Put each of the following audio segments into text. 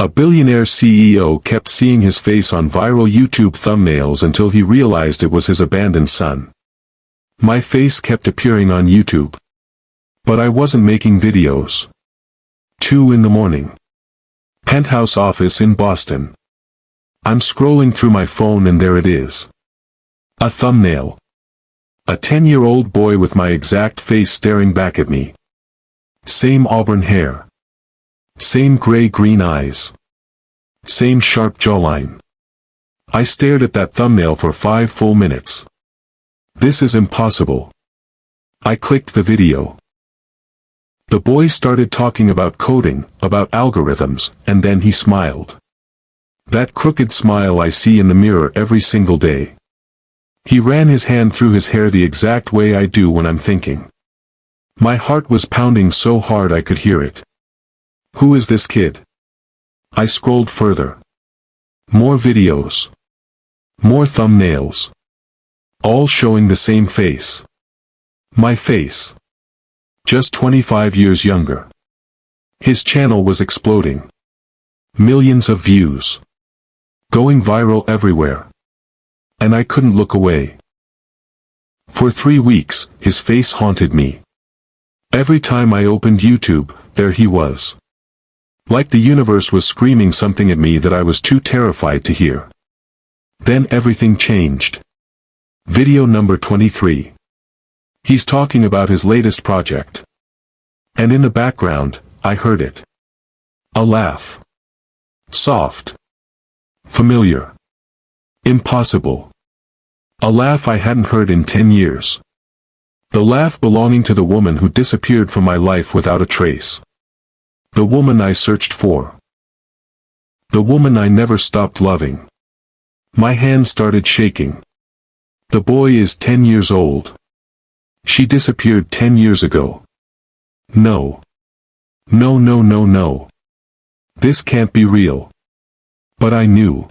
A billionaire CEO kept seeing his face on viral YouTube thumbnails until he realized it was his abandoned son. My face kept appearing on YouTube. But I wasn't making videos. 2 in the morning. Penthouse office in Boston. I'm scrolling through my phone and there it is. A thumbnail. A 10-year-old boy with my exact face staring back at me. Same auburn hair. Same gray-green eyes. Same sharp jawline. I stared at that thumbnail for 5 full minutes. This is impossible. I clicked the video. The boy started talking about coding, about algorithms, and then he smiled. That crooked smile I see in the mirror every single day. He ran his hand through his hair the exact way I do when I'm thinking. My heart was pounding so hard I could hear it. Who is this kid? I scrolled further. More videos. More thumbnails. All showing the same face. My face. Just 25 years younger. His channel was exploding. Millions of views. Going viral everywhere. And I couldn't look away. For 3 weeks, his face haunted me. Every time I opened YouTube, there he was. Like the universe was screaming something at me that I was too terrified to hear. Then everything changed. Video number 23. He's talking about his latest project. And in the background, I heard it. A laugh. Soft. Familiar. Impossible. A laugh I hadn't heard in 10 years. The laugh belonging to the woman who disappeared from my life without a trace. The woman I searched for. The woman I never stopped loving. My hand started shaking. The boy is 10 years old. She disappeared 10 years ago. No. No, no, no, no. This can't be real. But I knew.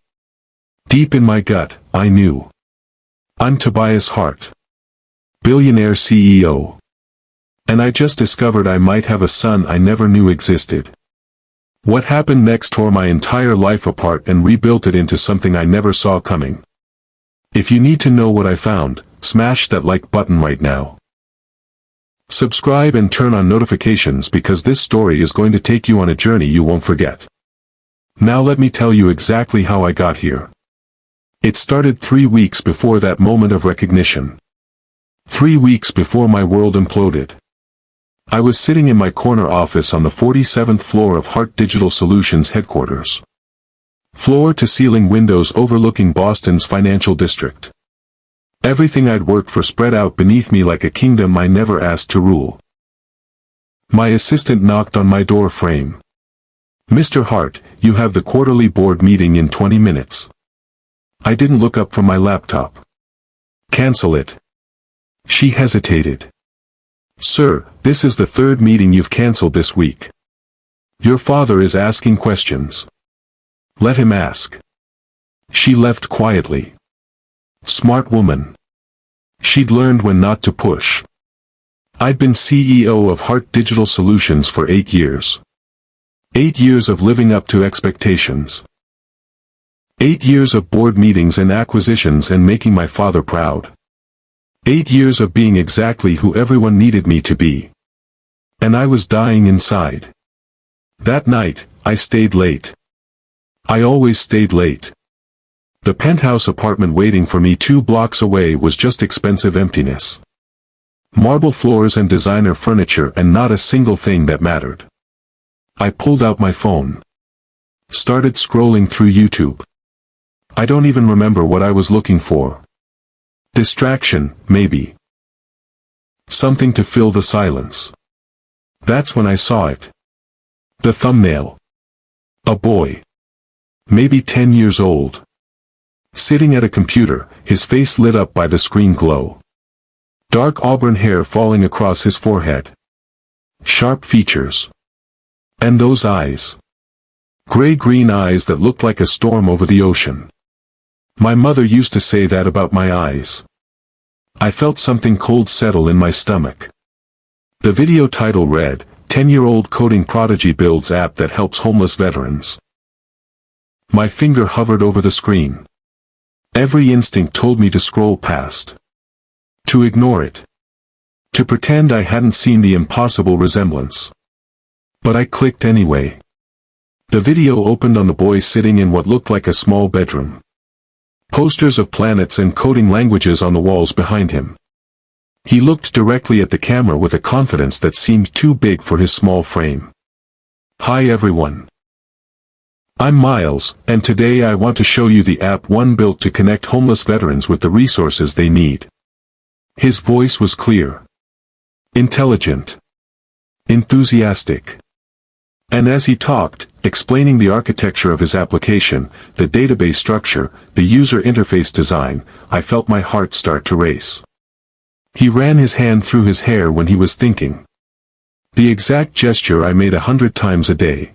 Deep in my gut, I knew. I'm Tobias Hart. Billionaire CEO. And I just discovered I might have a son I never knew existed. What happened next tore my entire life apart and rebuilt it into something I never saw coming. If you need to know what I found, smash that like button right now. Subscribe and turn on notifications because this story is going to take you on a journey you won't forget. Now let me tell you exactly how I got here. It started 3 weeks before that moment of recognition. 3 weeks before my world imploded. I was sitting in my corner office on the 47th floor of Hart Digital Solutions headquarters. Floor-to-ceiling windows overlooking Boston's financial district. Everything I'd worked for spread out beneath me like a kingdom I never asked to rule. My assistant knocked on my door frame. "Mr. Hart, you have the quarterly board meeting in 20 minutes. I didn't look up from my laptop. Cancel it. She hesitated. "Sir, this is the 3rd meeting you've canceled this week. Your father is asking questions. Let him ask." She left quietly. Smart woman. She'd learned when not to push. I'd been CEO of Hart Digital Solutions for 8 years. 8 years of living up to expectations. 8 years of board meetings and acquisitions and making my father proud. 8 years of being exactly who everyone needed me to be. And I was dying inside. That night, I stayed late. I always stayed late. The penthouse apartment waiting for me 2 blocks away was just expensive emptiness. Marble floors and designer furniture and not a single thing that mattered. I pulled out my phone. Started scrolling through YouTube. I don't even remember what I was looking for. Distraction, maybe. Something to fill the silence. That's when I saw it. The thumbnail. A boy. Maybe 10 years old. Sitting at a computer, his face lit up by the screen glow. Dark auburn hair falling across his forehead. Sharp features. And those eyes. Gray-green eyes that looked like a storm over the ocean. My mother used to say that about my eyes. I felt something cold settle in my stomach. The video title read, 10-year-old coding prodigy builds app that helps homeless veterans. My finger hovered over the screen. Every instinct told me to scroll past. To ignore it. To pretend I hadn't seen the impossible resemblance. But I clicked anyway. The video opened on the boy sitting in what looked like a small bedroom. Posters of planets and coding languages on the walls behind him. He looked directly at the camera with a confidence that seemed too big for his small frame. Hi everyone. I'm Miles, and today I want to show you the app one built to connect homeless veterans with the resources they need. His voice was clear. Intelligent. Enthusiastic. And as he talked, explaining the architecture of his application, the database structure, the user interface design, I felt my heart start to race. He ran his hand through his hair when he was thinking. The exact gesture I made 100 times a day.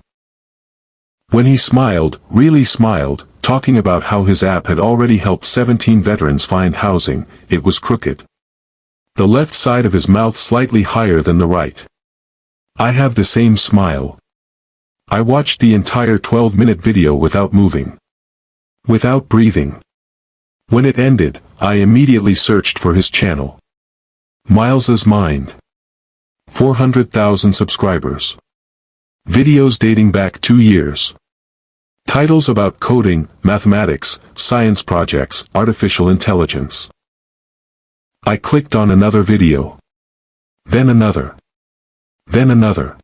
When he smiled, really smiled, talking about how his app had already helped 17 veterans find housing, it was crooked. The left side of his mouth slightly higher than the right. I have the same smile. I watched the entire 12-minute video without moving. Without breathing. When it ended, I immediately searched for his channel. Miles's Mind. 400,000 subscribers. Videos dating back 2 years. Titles about coding, mathematics, science projects, artificial intelligence. I clicked on another video. Then another. Then another.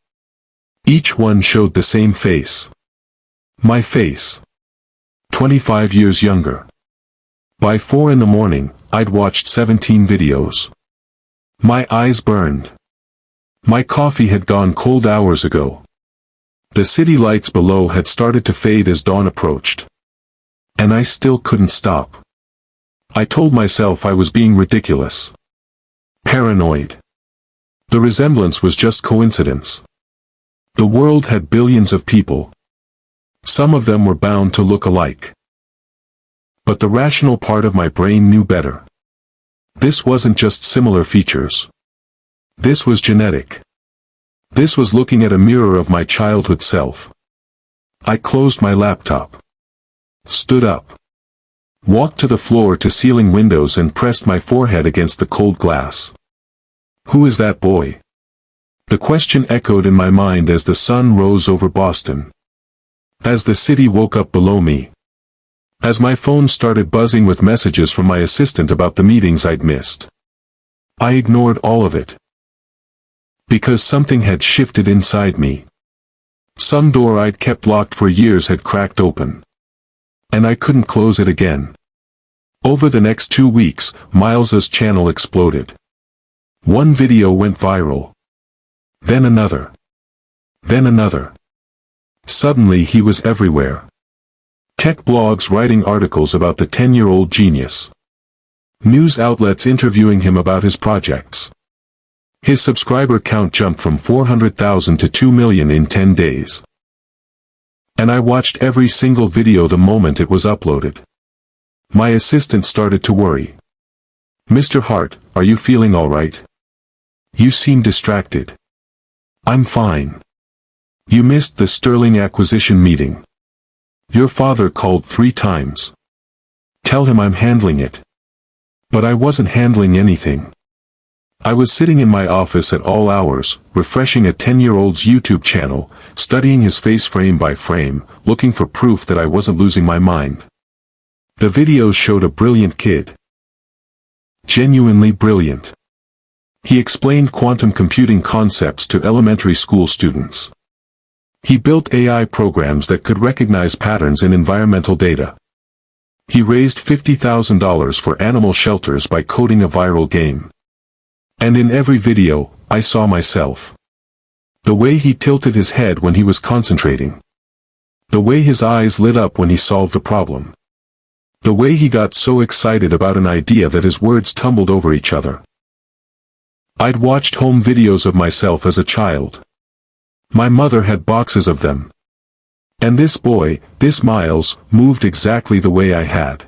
Each one showed the same face. My face. 25 years younger. By 4 in the morning, I'd watched 17 videos. My eyes burned. My coffee had gone cold hours ago. The city lights below had started to fade as dawn approached. And I still couldn't stop. I told myself I was being ridiculous. Paranoid. The resemblance was just coincidence. The world had billions of people. Some of them were bound to look alike. But the rational part of my brain knew better. This wasn't just similar features. This was genetic. This was looking at a mirror of my childhood self. I closed my laptop. Stood up. Walked to the floor-to-ceiling windows and pressed my forehead against the cold glass. Who is that boy? The question echoed in my mind as the sun rose over Boston. As the city woke up below me. As my phone started buzzing with messages from my assistant about the meetings I'd missed. I ignored all of it. Because something had shifted inside me. Some door I'd kept locked for years had cracked open. And I couldn't close it again. Over the next 2 weeks, Miles's channel exploded. One video went viral. Then another. Then another. Suddenly he was everywhere. Tech blogs writing articles about the 10-year-old genius. News outlets interviewing him about his projects. His subscriber count jumped from 400,000 to 2 million in 10 days. And I watched every single video the moment it was uploaded. My assistant started to worry. Mr. Hart, are you feeling all right? You seem distracted. I'm fine. You missed the Sterling acquisition meeting. Your father called 3 times. Tell him I'm handling it. But I wasn't handling anything. I was sitting in my office at all hours, refreshing a 10-year-old's YouTube channel, studying his face frame by frame, looking for proof that I wasn't losing my mind. The videos showed a brilliant kid. Genuinely brilliant. He explained quantum computing concepts to elementary school students. He built AI programs that could recognize patterns in environmental data. He raised $50,000 for animal shelters by coding a viral game. And in every video, I saw myself. The way he tilted his head when he was concentrating. The way his eyes lit up when he solved a problem. The way he got so excited about an idea that his words tumbled over each other. I'd watched home videos of myself as a child. My mother had boxes of them. And this boy, this Miles, moved exactly the way I had.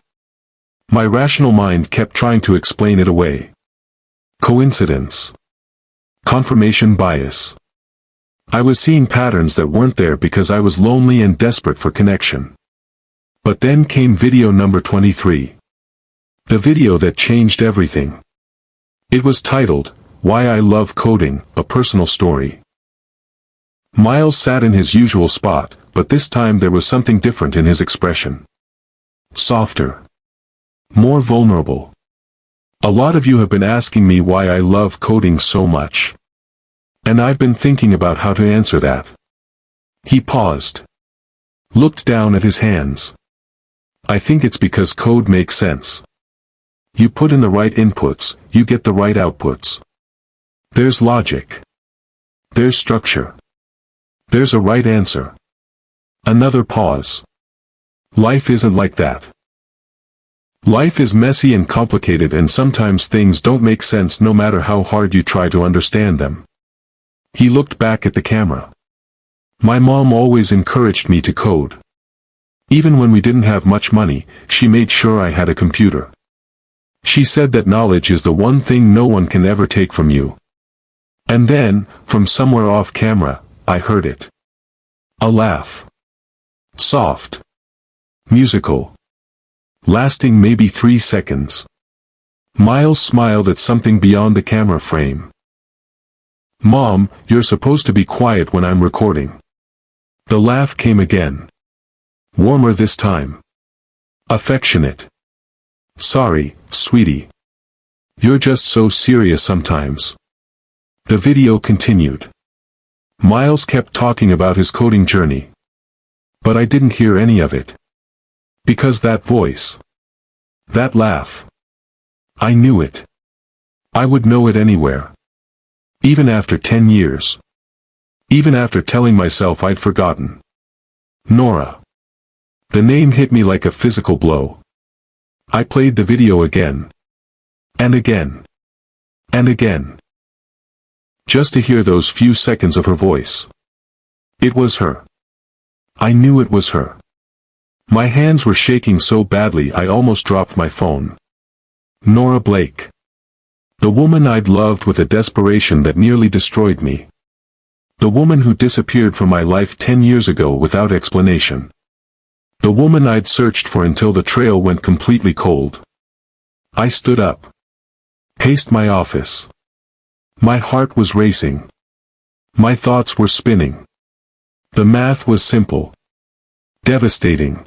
My rational mind kept trying to explain it away. Coincidence. Confirmation bias. I was seeing patterns that weren't there because I was lonely and desperate for connection. But then came video number 23. The video that changed everything. It was titled, Why I Love Coding, A Personal Story. Miles sat in his usual spot, but this time there was something different in his expression. Softer. More vulnerable. A lot of you have been asking me why I love coding so much. And I've been thinking about how to answer that. He paused. Looked down at his hands. I think it's because code makes sense. You put in the right inputs, you get the right outputs. There's logic. There's structure. There's a right answer. Another pause. Life isn't like that. Life is messy and complicated, and sometimes things don't make sense no matter how hard you try to understand them. He looked back at the camera. My mom always encouraged me to code. Even when we didn't have much money, she made sure I had a computer. She said that knowledge is the one thing no one can ever take from you. And then, from somewhere off camera, I heard it. A laugh. Soft. Musical. Lasting maybe 3 seconds. Miles smiled at something beyond the camera frame. Mom, you're supposed to be quiet when I'm recording. The laugh came again. Warmer this time. Affectionate. Sorry, sweetie. You're just so serious sometimes. The video continued. Miles kept talking about his coding journey. But I didn't hear any of it. Because that voice. That laugh. I knew it. I would know it anywhere. Even after 10 years. Even after telling myself I'd forgotten. Nora. The name hit me like a physical blow. I played the video again. And again. And again. Just to hear those few seconds of her voice. It was her. I knew it was her. My hands were shaking so badly I almost dropped my phone. Nora Blake. The woman I'd loved with a desperation that nearly destroyed me. The woman who disappeared from my life 10 years ago without explanation. The woman I'd searched for until the trail went completely cold. I stood up. Paced my office. My heart was racing. My thoughts were spinning. The math was simple. Devastating.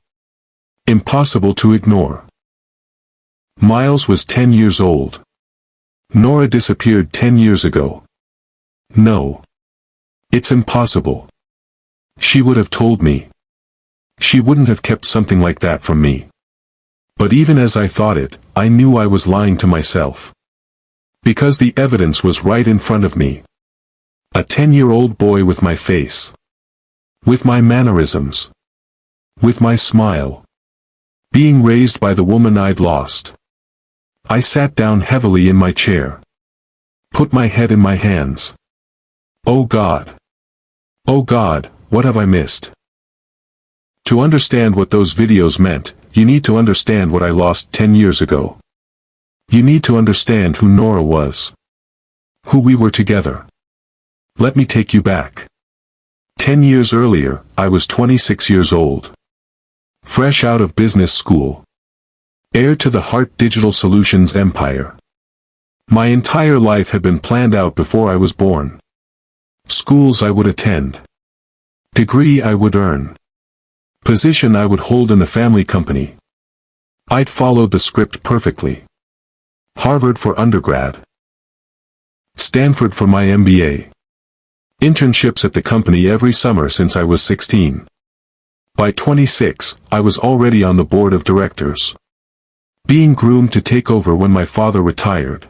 Impossible to ignore. Miles was 10 years old. Nora disappeared 10 years ago. No. It's impossible. She would have told me. She wouldn't have kept something like that from me. But even as I thought it, I knew I was lying to myself. Because the evidence was right in front of me. A 10-year-old boy with my face. With my mannerisms. With my smile. Being raised by the woman I'd lost. I sat down heavily in my chair. Put my head in my hands. Oh God. Oh God, what have I missed? To understand what those videos meant, you need to understand what I lost 10 years ago. You need to understand who Nora was. Who we were together. Let me take you back. 10 years earlier, I was 26 years old. Fresh out of business school. Heir to the Heart Digital Solutions empire. My entire life had been planned out before I was born. Schools I would attend. Degree I would earn. Position I would hold in the family company. I'd followed the script perfectly. Harvard for undergrad. Stanford for my MBA. Internships at the company every summer since I was 16. By 26, I was already on the board of directors. Being groomed to take over when my father retired.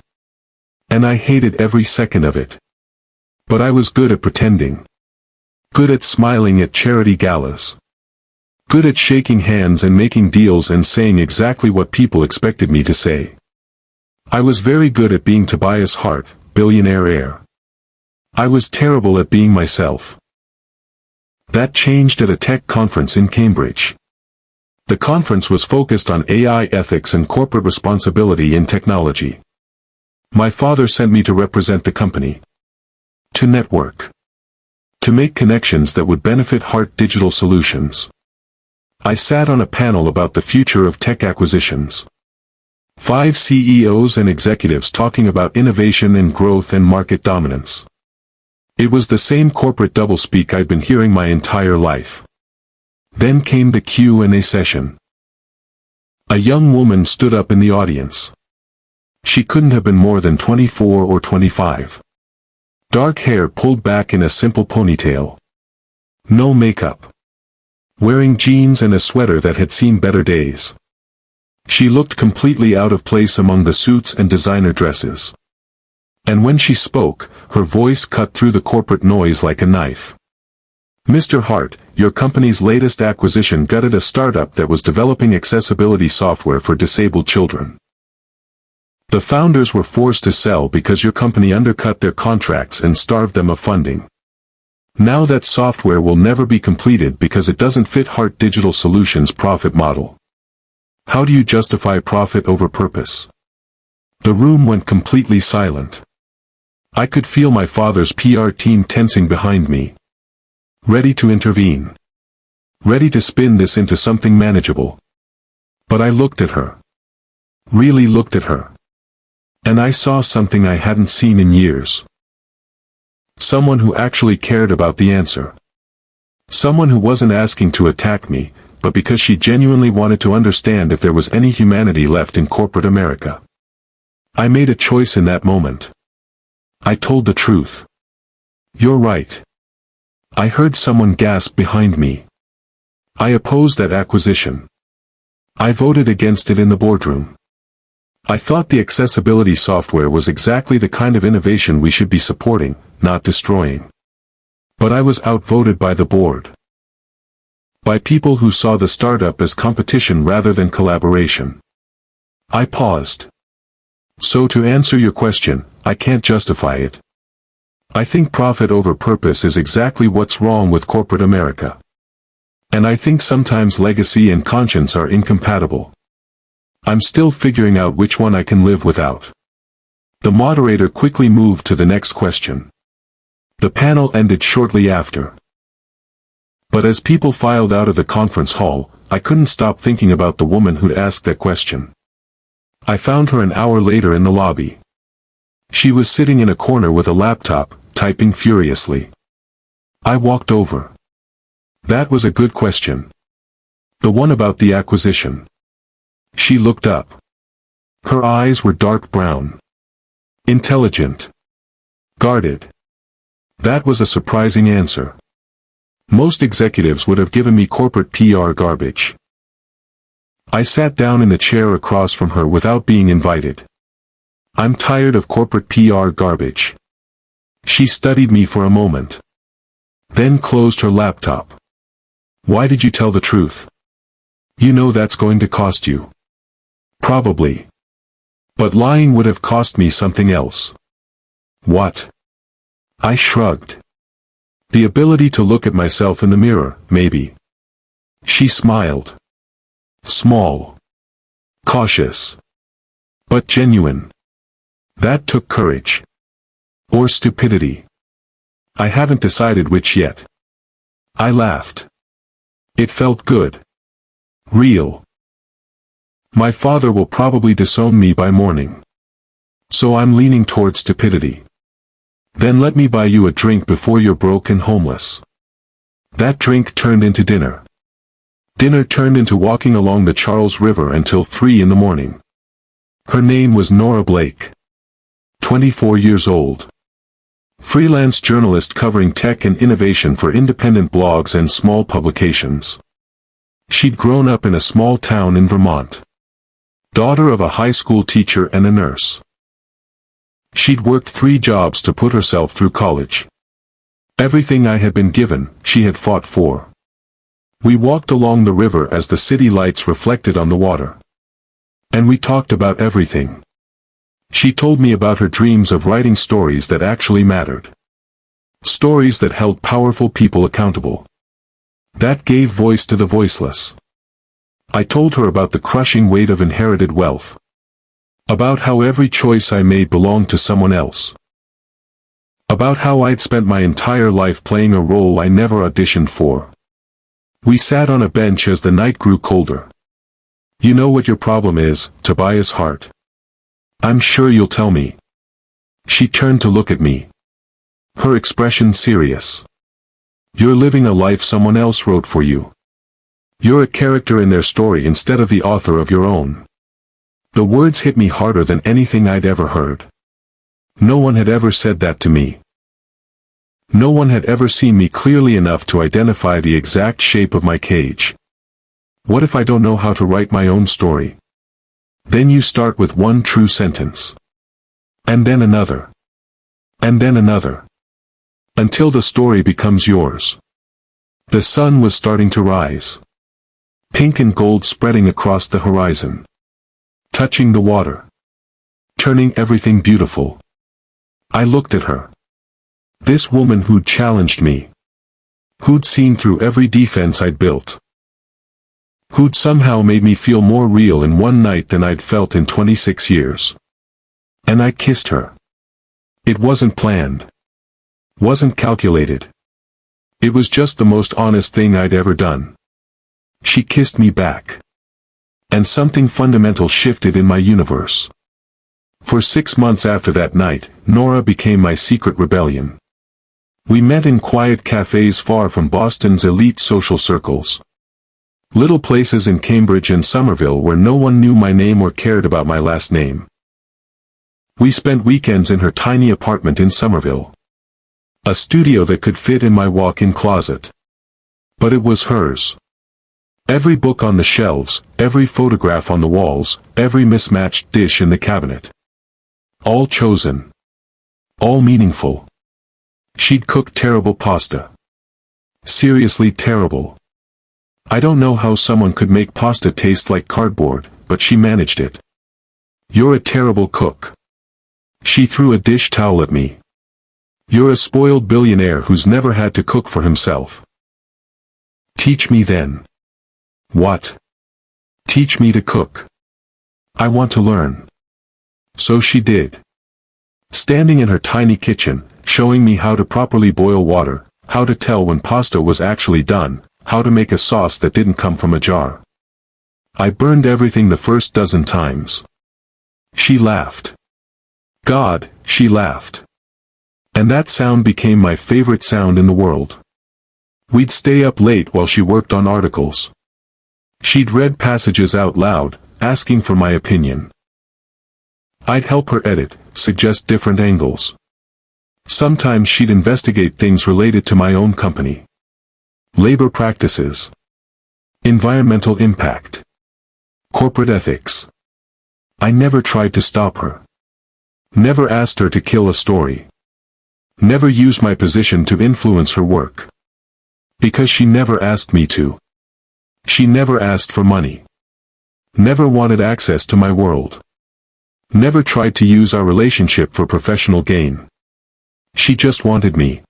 And I hated every second of it. But I was good at pretending. Good at smiling at charity galas. Good at shaking hands and making deals and saying exactly what people expected me to say. I was very good at being Tobias Hart, billionaire heir. I was terrible at being myself. That changed at a tech conference in Cambridge. The conference was focused on AI ethics and corporate responsibility in technology. My father sent me to represent the company. To network. To make connections that would benefit Heart Digital Solutions. I sat on a panel about the future of tech acquisitions. 5 CEOs and executives talking about innovation and growth and market dominance. It was the same corporate doublespeak I'd been hearing my entire life. Then came the Q&A session. A young woman stood up in the audience. She couldn't have been more than 24 or 25. Dark hair pulled back in a simple ponytail. No makeup. Wearing jeans and a sweater that had seen better days. She looked completely out of place among the suits and designer dresses. And when she spoke, her voice cut through the corporate noise like a knife. Mr. Hart, your company's latest acquisition gutted a startup that was developing accessibility software for disabled children. The founders were forced to sell because your company undercut their contracts and starved them of funding. Now that software will never be completed because it doesn't fit Hart Digital Solutions' profit model. How do you justify profit over purpose? The room went completely silent. I could feel my father's PR team tensing behind me. Ready to intervene. Ready to spin this into something manageable. But I looked at her. Really looked at her. And I saw something I hadn't seen in years. Someone who actually cared about the answer. Someone who wasn't asking to attack me, but because she genuinely wanted to understand if there was any humanity left in corporate America. I made a choice in that moment. I told the truth. You're right. I heard someone gasp behind me. I opposed that acquisition. I voted against it in the boardroom. I thought the accessibility software was exactly the kind of innovation we should be supporting, not destroying. But I was outvoted by the board. By people who saw the startup as competition rather than collaboration. I paused. So to answer your question, I can't justify it. I think profit over purpose is exactly what's wrong with corporate America. And I think sometimes legacy and conscience are incompatible. I'm still figuring out which one I can live without. The moderator quickly moved to the next question. The panel ended shortly after. But as people filed out of the conference hall, I couldn't stop thinking about the woman who'd asked that question. I found her an hour later in the lobby. She was sitting in a corner with a laptop, typing furiously. I walked over. That was a good question. The one about the acquisition. She looked up. Her eyes were dark brown. Intelligent. Guarded. That was a surprising answer. Most executives would have given me corporate PR garbage. I sat down in the chair across from her without being invited. I'm tired of corporate PR garbage. She studied me for a moment. Then closed her laptop. Why did you tell the truth? You know that's going to cost you. Probably. But lying would have cost me something else. What? I shrugged. The ability to look at myself in the mirror, maybe. She smiled. Small. Cautious. But genuine. That took courage. Or stupidity. I haven't decided which yet. I laughed. It felt good. Real. My father will probably disown me by morning. So I'm leaning toward stupidity. Then let me buy you a drink before you're broke and homeless. That drink turned into dinner. Dinner turned into walking along the Charles River until 3 in the morning. Her name was Nora Blake. 24 years old. Freelance journalist covering tech and innovation for independent blogs and small publications. She'd grown up in a small town in Vermont. Daughter of a high school teacher and a nurse. She'd worked 3 jobs to put herself through college. Everything I had been given, she had fought for. We walked along the river as the city lights reflected on the water. And we talked about everything. She told me about her dreams of writing stories that actually mattered. Stories that held powerful people accountable. That gave voice to the voiceless. I told her about the crushing weight of inherited wealth. About how every choice I made belonged to someone else. About how I'd spent my entire life playing a role I never auditioned for. We sat on a bench as the night grew colder. You know what your problem is, Tobias Hart? I'm sure you'll tell me. She turned to look at me. Her expression serious. You're living a life someone else wrote for you. You're a character in their story instead of the author of your own. The words hit me harder than anything I'd ever heard. No one had ever said that to me. No one had ever seen me clearly enough to identify the exact shape of my cage. What if I don't know how to write my own story? Then you start with one true sentence. And then another. And then another. Until the story becomes yours. The sun was starting to rise. Pink and gold spreading across the horizon. Touching the water. Turning everything beautiful. I looked at her. This woman who'd challenged me. Who'd seen through every defense I'd built. Who'd somehow made me feel more real in one night than I'd felt in 26 years. And I kissed her. It wasn't planned. Wasn't calculated. It was just the most honest thing I'd ever done. She kissed me back. And something fundamental shifted in my universe. For 6 months after that night, Nora became my secret rebellion. We met in quiet cafes far from Boston's elite social circles. Little places in Cambridge and Somerville where no one knew my name or cared about my last name. We spent weekends in her tiny apartment in Somerville. A studio that could fit in my walk-in closet. But it was hers. Every book on the shelves, every photograph on the walls, every mismatched dish in the cabinet. All chosen. All meaningful. She'd cook terrible pasta. Seriously terrible. I don't know how someone could make pasta taste like cardboard, but she managed it. You're a terrible cook. She threw a dish towel at me. You're a spoiled billionaire who's never had to cook for himself. Teach me then. What? Teach me to cook. I want to learn. So she did. Standing in her tiny kitchen, showing me how to properly boil water, how to tell when pasta was actually done, how to make a sauce that didn't come from a jar. I burned everything the first dozen times. She laughed. God, she laughed. And that sound became my favorite sound in the world. We'd stay up late while she worked on articles. She'd read passages out loud, asking for my opinion. I'd help her edit, suggest different angles. Sometimes she'd investigate things related to my own company. Labor practices. Environmental impact. Corporate ethics. I never tried to stop her. Never asked her to kill a story. Never used my position to influence her work. Because she never asked me to. She never asked for money. Never wanted access to my world. Never tried to use our relationship for professional gain. She just wanted me.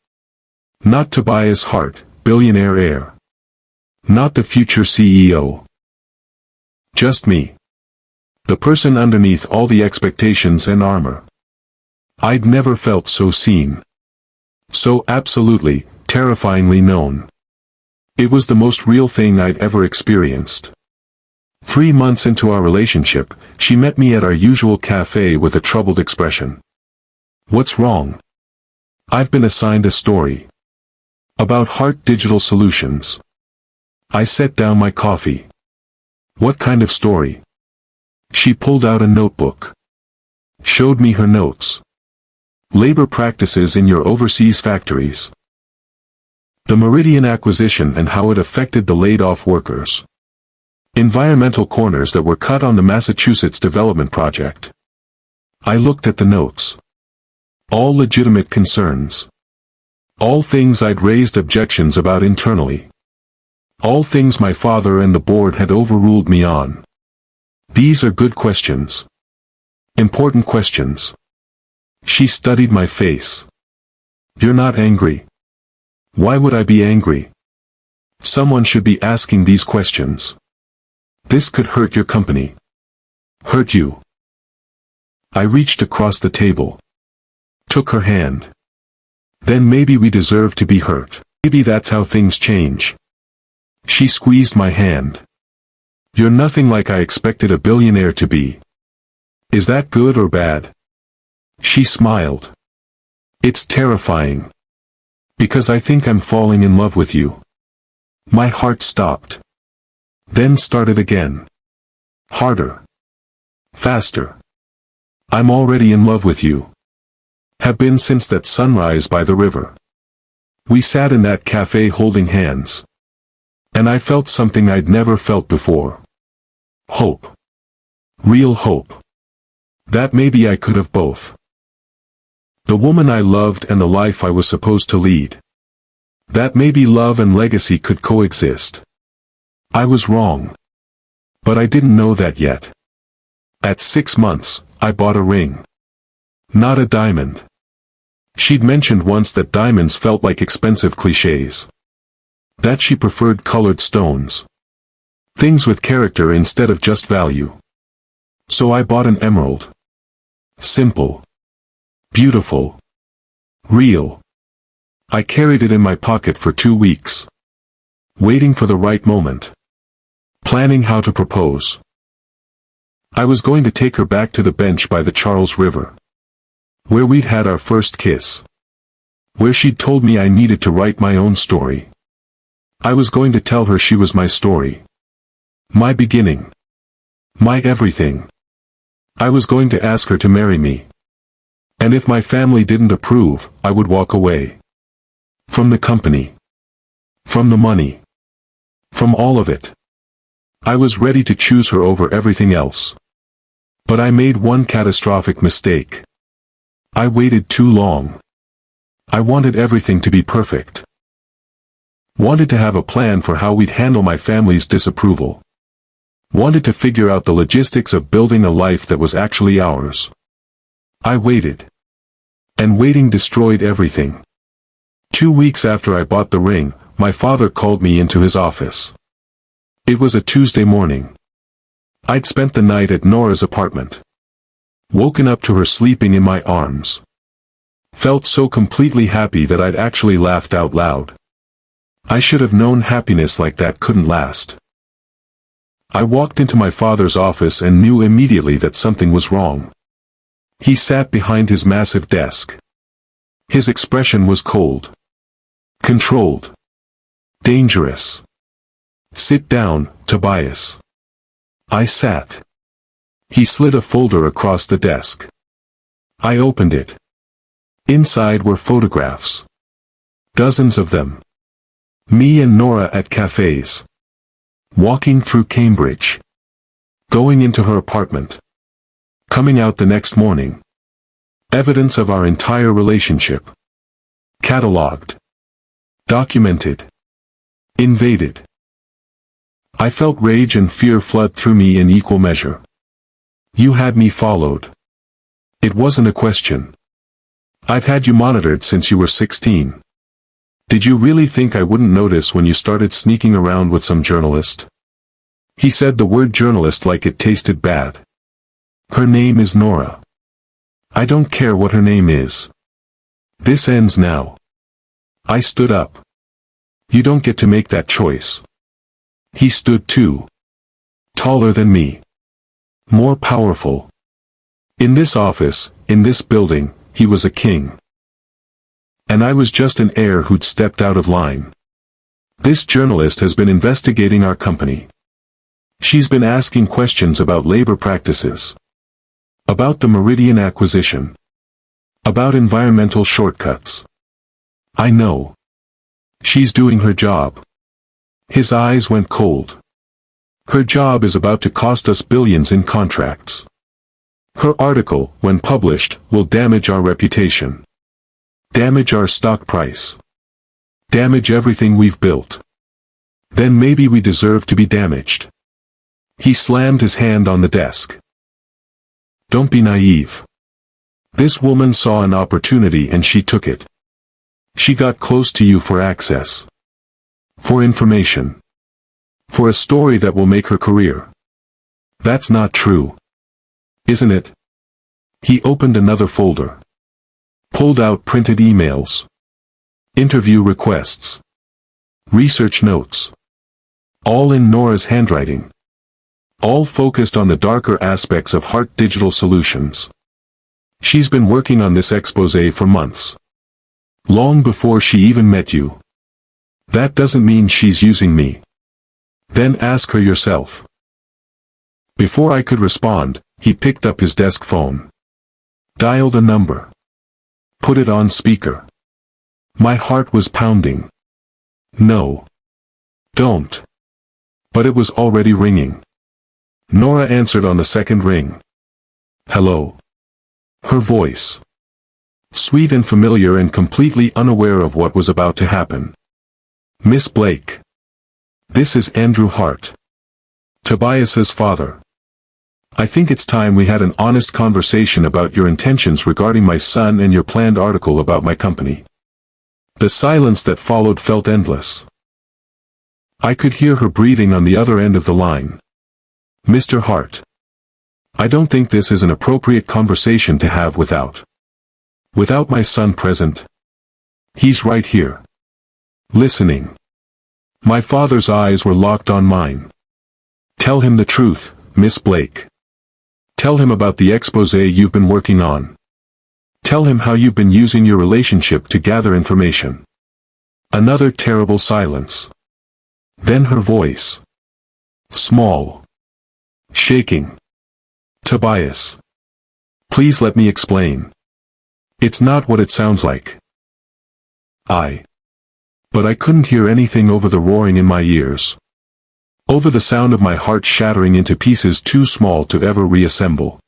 Not Tobias Hart, billionaire heir. Not the future CEO. Just me. The person underneath all the expectations and armor. I'd never felt so seen. So absolutely, terrifyingly known. It was the most real thing I'd ever experienced. 3 months into our relationship, she met me at our usual cafe with a troubled expression. What's wrong? I've been assigned a story. About Hart Digital Solutions. I set down my coffee. What kind of story? She pulled out a notebook. Showed me her notes. Labor practices in your overseas factories. The Meridian acquisition and how it affected the laid-off workers. Environmental corners that were cut on the Massachusetts development project. I looked at the notes. All legitimate concerns. All things I'd raised objections about internally. All things my father and the board had overruled me on. These are good questions. Important questions. She studied my face. You're not angry. Why would I be angry? Someone should be asking these questions. This could hurt your company. Hurt you. I reached across the table. Took her hand. Then maybe we deserve to be hurt. Maybe that's how things change. She squeezed my hand. You're nothing like I expected a billionaire to be. Is that good or bad? She smiled. It's terrifying. Because I think I'm falling in love with you. My heart stopped. Then started again. Harder. Faster. I'm already in love with you. Have been since that sunrise by the river. We sat in that cafe holding hands. And I felt something I'd never felt before. Hope. Real hope. That maybe I could have both. The woman I loved and the life I was supposed to lead. That maybe love and legacy could coexist. I was wrong. But I didn't know that yet. At 6 months, I bought a ring. Not a diamond. She'd mentioned once that diamonds felt like expensive clichés. That she preferred colored stones. Things with character instead of just value. So I bought an emerald. Simple. Beautiful. Real. I carried it in my pocket for 2 weeks. Waiting for the right moment. Planning how to propose. I was going to take her back to the bench by the Charles River. Where we'd had our first kiss. Where she'd told me I needed to write my own story. I was going to tell her she was my story. My beginning. My everything. I was going to ask her to marry me. And if my family didn't approve, I would walk away. From the company. From the money. From all of it. I was ready to choose her over everything else. But I made one catastrophic mistake. I waited too long. I wanted everything to be perfect. Wanted to have a plan for how we'd handle my family's disapproval. Wanted to figure out the logistics of building a life that was actually ours. I waited. And waiting destroyed everything. 2 weeks after I bought the ring, my father called me into his office. It was a Tuesday morning. I'd spent the night at Nora's apartment. Woken up to her sleeping in my arms. Felt so completely happy that I'd actually laughed out loud. I should have known happiness like that couldn't last. I walked into my father's office and knew immediately that something was wrong. He sat behind his massive desk. His expression was cold. Controlled. Dangerous. Sit down, Tobias. I sat. He slid a folder across the desk. I opened it. Inside were photographs. Dozens of them. Me and Nora at cafes. Walking through Cambridge. Going into her apartment. Coming out the next morning. Evidence of our entire relationship. Catalogued. Documented. Invaded. I felt rage and fear flood through me in equal measure. You had me followed. It wasn't a question. I've had you monitored since you were 16. Did you really think I wouldn't notice when you started sneaking around with some journalist? He said the word journalist like it tasted bad. Her name is Nora. I don't care what her name is. This ends now. I stood up. You don't get to make that choice. He stood too. Taller than me. More powerful. In this office, in this building, he was a king. And I was just an heir who'd stepped out of line. This journalist has been investigating our company. She's been asking questions about labor practices. About the Meridian acquisition. About environmental shortcuts. I know. She's doing her job. His eyes went cold. Her job is about to cost us billions in contracts. Her article, when published, will damage our reputation. Damage our stock price. Damage everything we've built. Then maybe we deserve to be damaged. He slammed his hand on the desk. Don't be naive. This woman saw an opportunity and she took it. She got close to you for access. For information. For a story that will make her career. That's not true. Isn't it? He opened another folder. Pulled out printed emails. Interview requests. Research notes. All in Nora's handwriting. All focused on the darker aspects of Heart Digital Solutions. She's been working on this exposé for months. Long before she even met you. That doesn't mean she's using me. Then ask her yourself. Before I could respond, he picked up his desk phone. Dialed a number. Put it on speaker. My heart was pounding. No. Don't. But it was already ringing. Nora answered on the second ring. Hello. Her voice. Sweet and familiar and completely unaware of what was about to happen. Miss Blake. This is Andrew Hart. Tobias's father. I think it's time we had an honest conversation about your intentions regarding my son and your planned article about my company. The silence that followed felt endless. I could hear her breathing on the other end of the line. Mr. Hart. I don't think this is an appropriate conversation to have without my son present. He's right here. Listening. My father's eyes were locked on mine. Tell him the truth, Miss Blake. Tell him about the exposé you've been working on. Tell him how you've been using your relationship to gather information. Another terrible silence. Then her voice. Small. Shaking. Tobias. Please let me explain. It's not what it sounds like. But I couldn't hear anything over the roaring in my ears. Over the sound of my heart shattering into pieces too small to ever reassemble.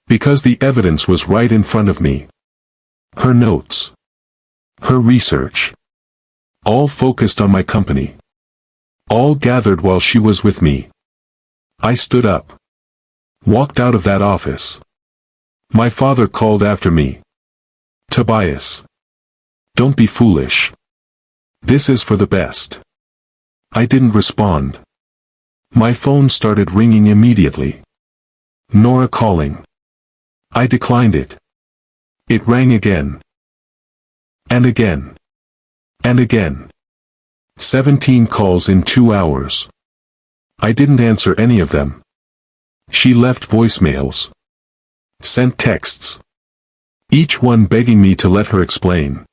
Because the evidence was right in front of me. Her notes. Her research. All focused on my company. All gathered while she was with me. I stood up. Walked out of that office. My father called after me. Tobias. Don't be foolish. This is for the best. I didn't respond. My phone started ringing immediately. Nora calling. I declined it. It rang again. And again. And again. 17 calls in 2 hours. I didn't answer any of them. She left voicemails. Sent texts. Each one begging me to let her explain.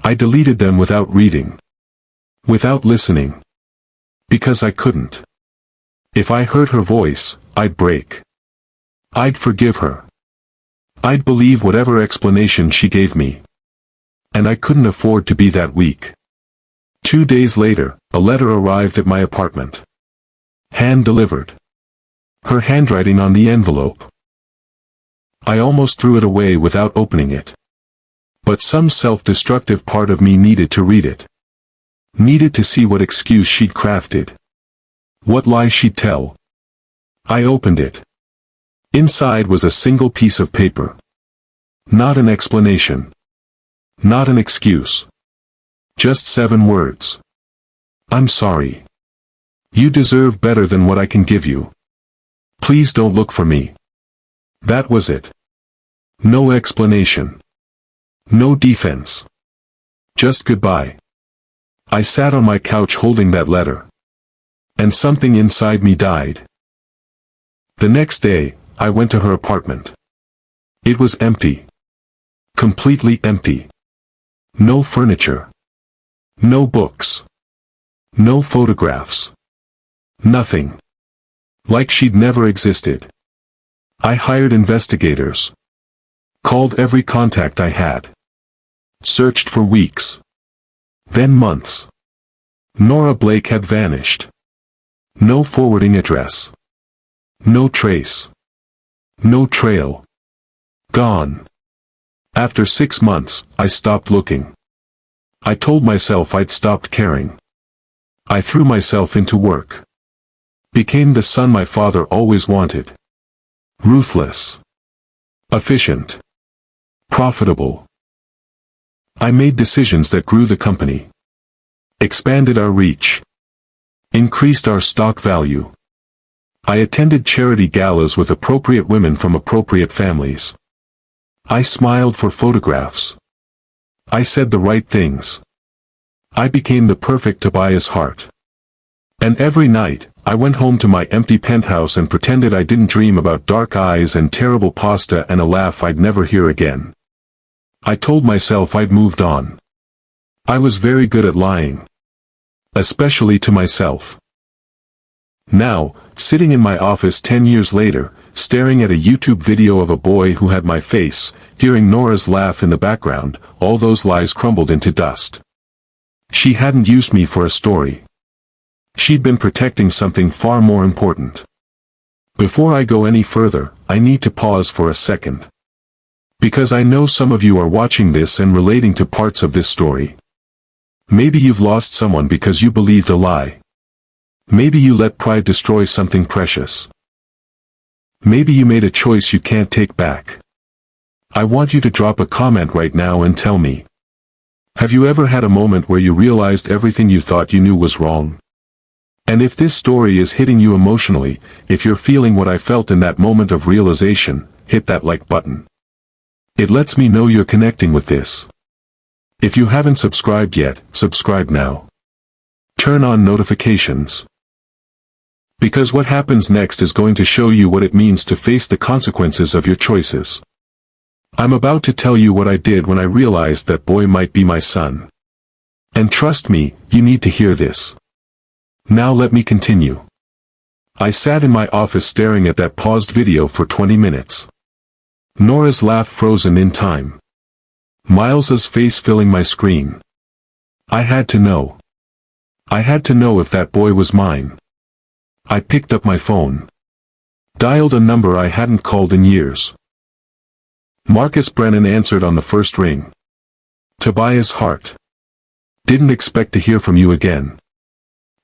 I deleted them without reading. Without listening. Because I couldn't. If I heard her voice, I'd break. I'd forgive her. I'd believe whatever explanation she gave me. And I couldn't afford to be that weak. 2 days later, a letter arrived at my apartment. Hand-delivered. Her handwriting on the envelope. I almost threw it away without opening it. But some self-destructive part of me needed to read it. Needed to see what excuse she'd crafted. What lie she'd tell. I opened it. Inside was a single piece of paper. Not an explanation. Not an excuse. Just 7 words. I'm sorry. You deserve better than what I can give you. Please don't look for me. That was it. No explanation. No defense. Just goodbye. I sat on my couch holding that letter. And something inside me died. The next day, I went to her apartment. It was empty. Completely empty. No furniture. No books. No photographs. Nothing. Like she'd never existed. I hired investigators. Called every contact I had. Searched for weeks. Then months. Nora Blake had vanished. No forwarding address. No trace. No trail. Gone. After 6 months, I stopped looking. I told myself I'd stopped caring. I threw myself into work. Became the son my father always wanted. Ruthless. Efficient. Profitable. I made decisions that grew the company. Expanded our reach. Increased our stock value. I attended charity galas with appropriate women from appropriate families. I smiled for photographs. I said the right things. I became the perfect Tobias Hart. And every night, I went home to my empty penthouse and pretended I didn't dream about dark eyes and terrible pasta and a laugh I'd never hear again. I told myself I'd moved on. I was very good at lying. Especially to myself. Now, sitting in my office 10 years later, staring at a YouTube video of a boy who had my face, hearing Nora's laugh in the background, all those lies crumbled into dust. She hadn't used me for a story. She'd been protecting something far more important. Before I go any further, I need to pause for a second. Because I know some of you are watching this and relating to parts of this story. Maybe you've lost someone because you believed a lie. Maybe you let pride destroy something precious. Maybe you made a choice you can't take back. I want you to drop a comment right now and tell me. Have you ever had a moment where you realized everything you thought you knew was wrong? And if this story is hitting you emotionally, if you're feeling what I felt in that moment of realization, hit that like button. It lets me know you're connecting with this. If you haven't subscribed yet, subscribe now. Turn on notifications. Because what happens next is going to show you what it means to face the consequences of your choices. I'm about to tell you what I did when I realized that boy might be my son. And trust me, you need to hear this. Now let me continue. I sat in my office staring at that paused video for 20 minutes. Nora's laugh frozen in time. Miles's face filling my screen. I had to know. I had to know if that boy was mine. I picked up my phone. Dialed a number I hadn't called in years. Marcus Brennan answered on the first ring. Tobias Hart. Didn't expect to hear from you again.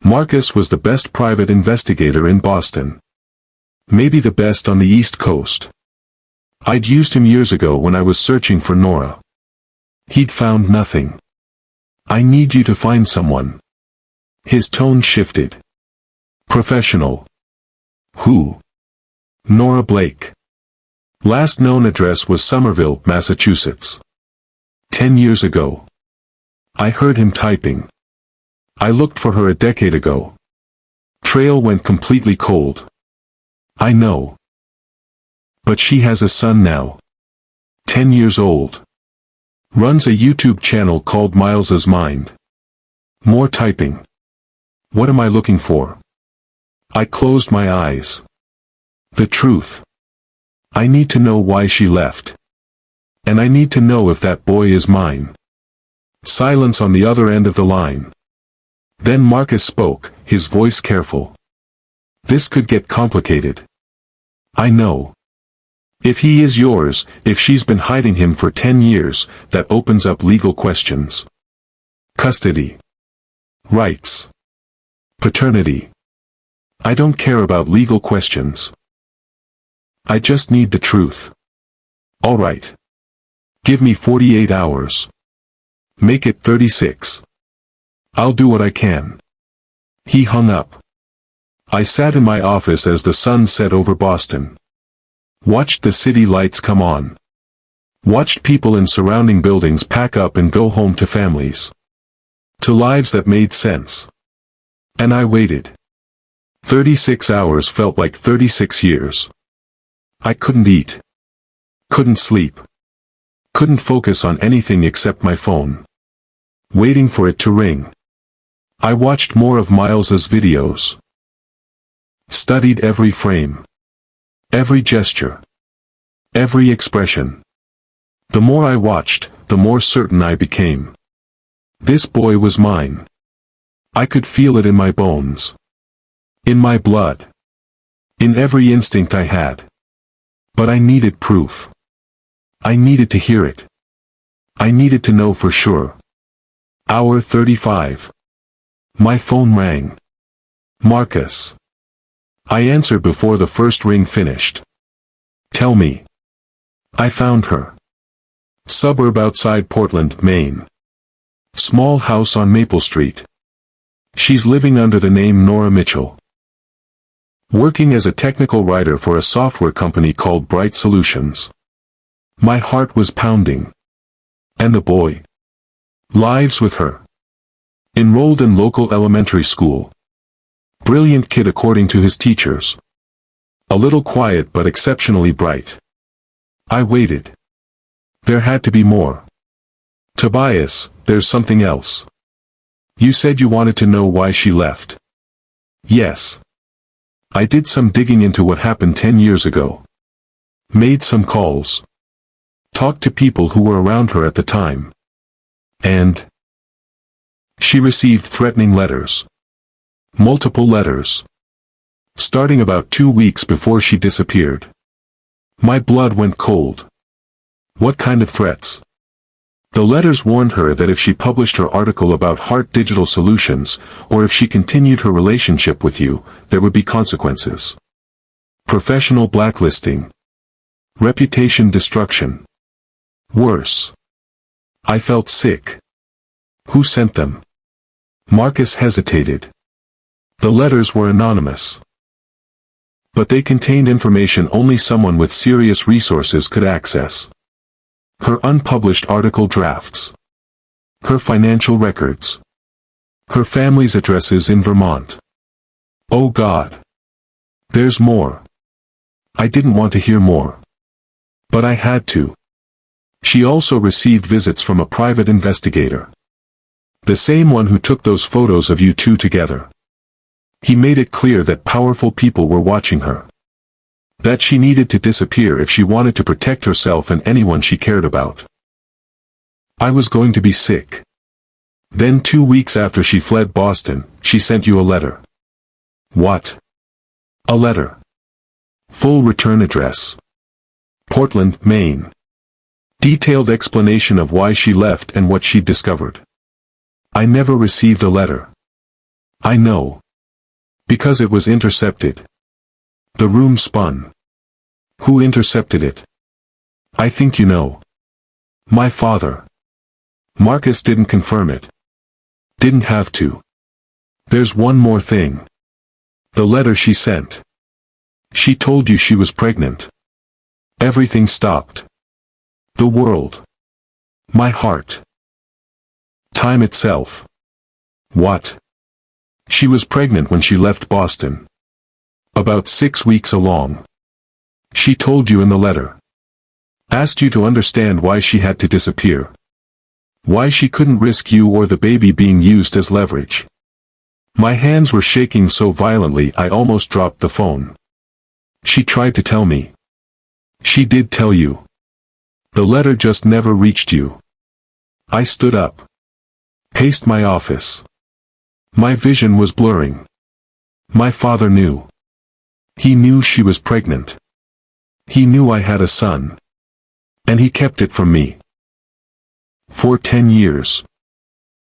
Marcus was the best private investigator in Boston. Maybe the best on the East Coast. I'd used him years ago when I was searching for Nora. He'd found nothing. I need you to find someone. His tone shifted. Professional. Who? Nora Blake. Last known address was Somerville, Massachusetts. 10 years ago. I heard him typing. I looked for her a decade ago. Trail went completely cold. I know. But she has a son now. 10 years old. Runs a YouTube channel called Miles's Mind. More typing. What am I looking for? I closed my eyes. The truth. I need to know why she left. And I need to know if that boy is mine. Silence on the other end of the line. Then Marcus spoke, his voice careful. This could get complicated. I know. If he is yours, if she's been hiding him for 10 years, that opens up legal questions. Custody. Rights. Paternity. I don't care about legal questions. I just need the truth. All right. Give me 48 hours. Make it 36. I'll do what I can. He hung up. I sat in my office as the sun set over Boston. Watched the city lights come on. Watched people in surrounding buildings pack up and go home to families. To lives that made sense. And I waited. 36 hours felt like 36 years. I couldn't eat. Couldn't sleep. Couldn't focus on anything except my phone. Waiting for it to ring. I watched more of Miles's videos. Studied every frame. Every gesture. Every expression. The more I watched, the more certain I became. This boy was mine. I could feel it in my bones. In my blood. In every instinct I had. But I needed proof. I needed to hear it. I needed to know for sure. Hour 35. My phone rang. Marcus. I answered before the first ring finished. Tell me. I found her. Suburb outside Portland, Maine. Small house on Maple Street. She's living under the name Nora Mitchell. Working as a technical writer for a software company called Bright Solutions. My heart was pounding. And the boy. Lives with her. Enrolled in local elementary school. Brilliant kid according to his teachers. A little quiet but exceptionally bright. I waited. There had to be more. Tobias, there's something else. You said you wanted to know why she left. Yes. I did some digging into what happened 10 years ago. Made some calls. Talked to people who were around her at the time. And she received threatening letters. Multiple letters. Starting about 2 weeks before she disappeared. My blood went cold. What kind of threats? The letters warned her that if she published her article about Heart Digital Solutions, or if she continued her relationship with you, there would be consequences. Professional blacklisting. Reputation destruction. Worse. I felt sick. Who sent them? Marcus hesitated. The letters were anonymous. But they contained information only someone with serious resources could access. Her unpublished article drafts. Her financial records. Her family's addresses in Vermont. Oh God. There's more. I didn't want to hear more. But I had to. She also received visits from a private investigator. The same one who took those photos of you two together. He made it clear that powerful people were watching her. That she needed to disappear if she wanted to protect herself and anyone she cared about. I was going to be sick. Then 2 weeks after she fled Boston, she sent you a letter. What? A letter. Full return address. Portland, Maine. Detailed explanation of why she left and what she discovered. I never received a letter. I know. Because it was intercepted. The room spun. Who intercepted it? I think you know. My father. Marcus didn't confirm it. Didn't have to. There's one more thing. The letter she sent. She told you she was pregnant. Everything stopped. The world. My heart. Time itself. What? She was pregnant when she left Boston. About 6 weeks along. She told you in the letter. Asked you to understand why she had to disappear. Why she couldn't risk you or the baby being used as leverage. My hands were shaking so violently I almost dropped the phone. She tried to tell me. She did tell you. The letter just never reached you. I stood up. Paced my office. My vision was blurring. My father knew. He knew she was pregnant. He knew I had a son. And he kept it from me. For 10 years.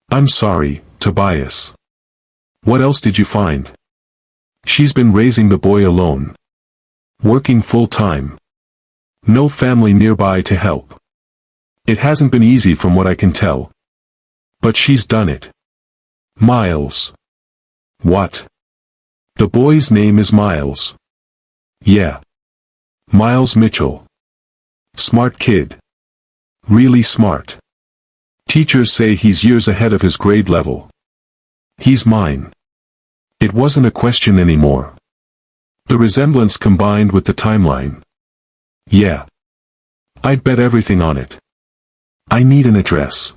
I'm sorry, Tobias. What else did you find? She's been raising the boy alone. Working full-time. No family nearby to help. It hasn't been easy from what I can tell. But she's done it. Miles. What? The boy's name is Miles. Yeah. Miles Mitchell. Smart kid. Really smart. Teachers say he's years ahead of his grade level. He's mine. It wasn't a question anymore. The resemblance combined with the timeline. Yeah. I'd bet everything on it. I need an address.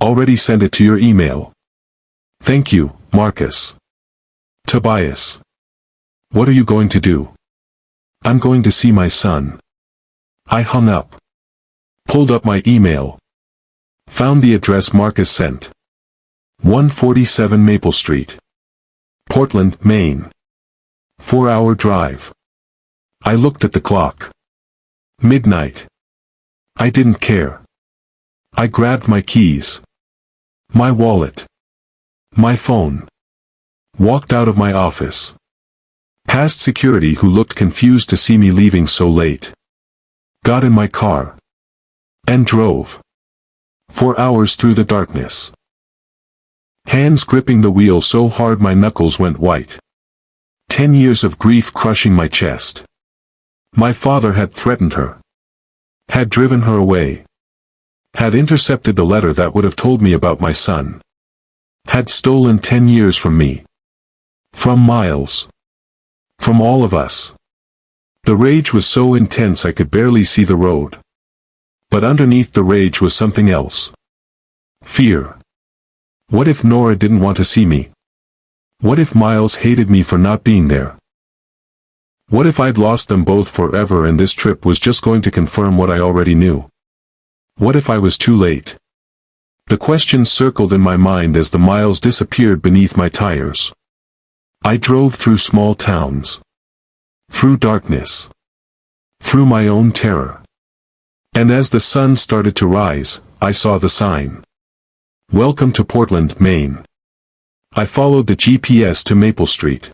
Already sent it to your email. Thank you, Marcus. Tobias. What are you going to do? I'm going to see my son. I hung up. Pulled up my email. Found the address Marcus sent. 147 Maple Street. Portland, Maine. 4-hour drive. I looked at the clock. Midnight. I didn't care. I grabbed my keys. My wallet. My phone. Walked out of my office. Past security who looked confused to see me leaving so late. Got in my car. And drove. 4 hours through the darkness. Hands gripping the wheel so hard my knuckles went white. 10 years of grief crushing my chest. My father had threatened her. Had driven her away. Had intercepted the letter that would have told me about my son. Had stolen 10 years from me. From Miles. From all of us. The rage was so intense I could barely see the road. But underneath the rage was something else. Fear. What if Nora didn't want to see me? What if Miles hated me for not being there? What if I'd lost them both forever and this trip was just going to confirm what I already knew? What if I was too late? The questions circled in my mind as the miles disappeared beneath my tires. I drove through small towns. Through darkness. Through my own terror. And as the sun started to rise, I saw the sign. Welcome to Portland, Maine. I followed the GPS to Maple Street.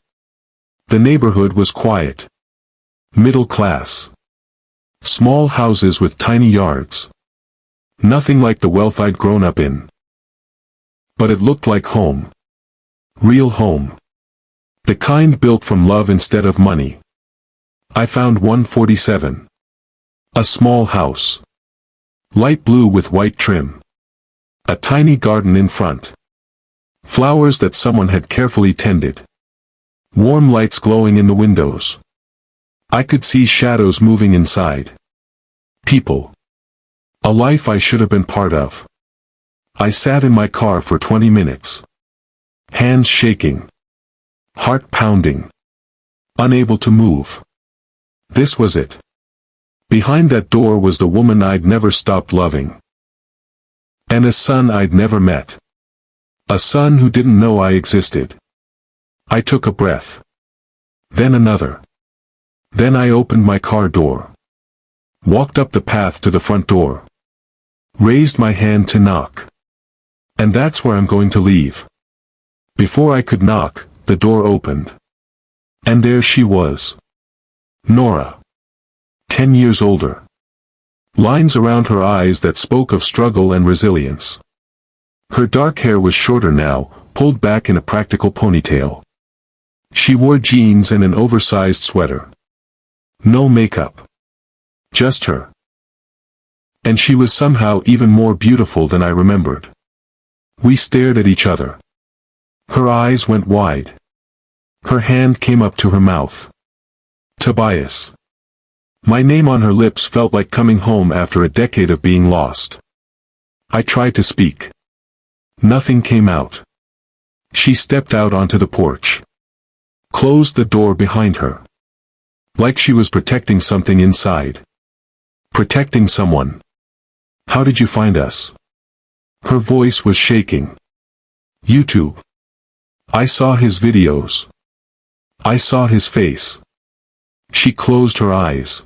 The neighborhood was quiet. Middle class. Small houses with tiny yards. Nothing like the wealth I'd grown up in. But it looked like home. Real home. The kind built from love instead of money. I found 147. A small house. Light blue with white trim. A tiny garden in front. Flowers that someone had carefully tended. Warm lights glowing in the windows. I could see shadows moving inside. People. A life I should have been part of. I sat in my car for 20 minutes. Hands shaking. Heart pounding. Unable to move. This was it. Behind that door was the woman I'd never stopped loving. And a son I'd never met. A son who didn't know I existed. I took a breath. Then another. Then I opened my car door. Walked up the path to the front door. Raised my hand to knock. And that's where I'm going to leave. Before I could knock, the door opened. And there she was. Nora. 10 years older. Lines around her eyes that spoke of struggle and resilience. Her dark hair was shorter now, pulled back in a practical ponytail. She wore jeans and an oversized sweater. No makeup. Just her. And she was somehow even more beautiful than I remembered. We stared at each other. Her eyes went wide. Her hand came up to her mouth. Tobias. My name on her lips felt like coming home after a decade of being lost. I tried to speak. Nothing came out. She stepped out onto the porch. Closed the door behind her. Like she was protecting something inside. Protecting someone. How did you find us? Her voice was shaking. YouTube. I saw his videos. I saw his face. She closed her eyes.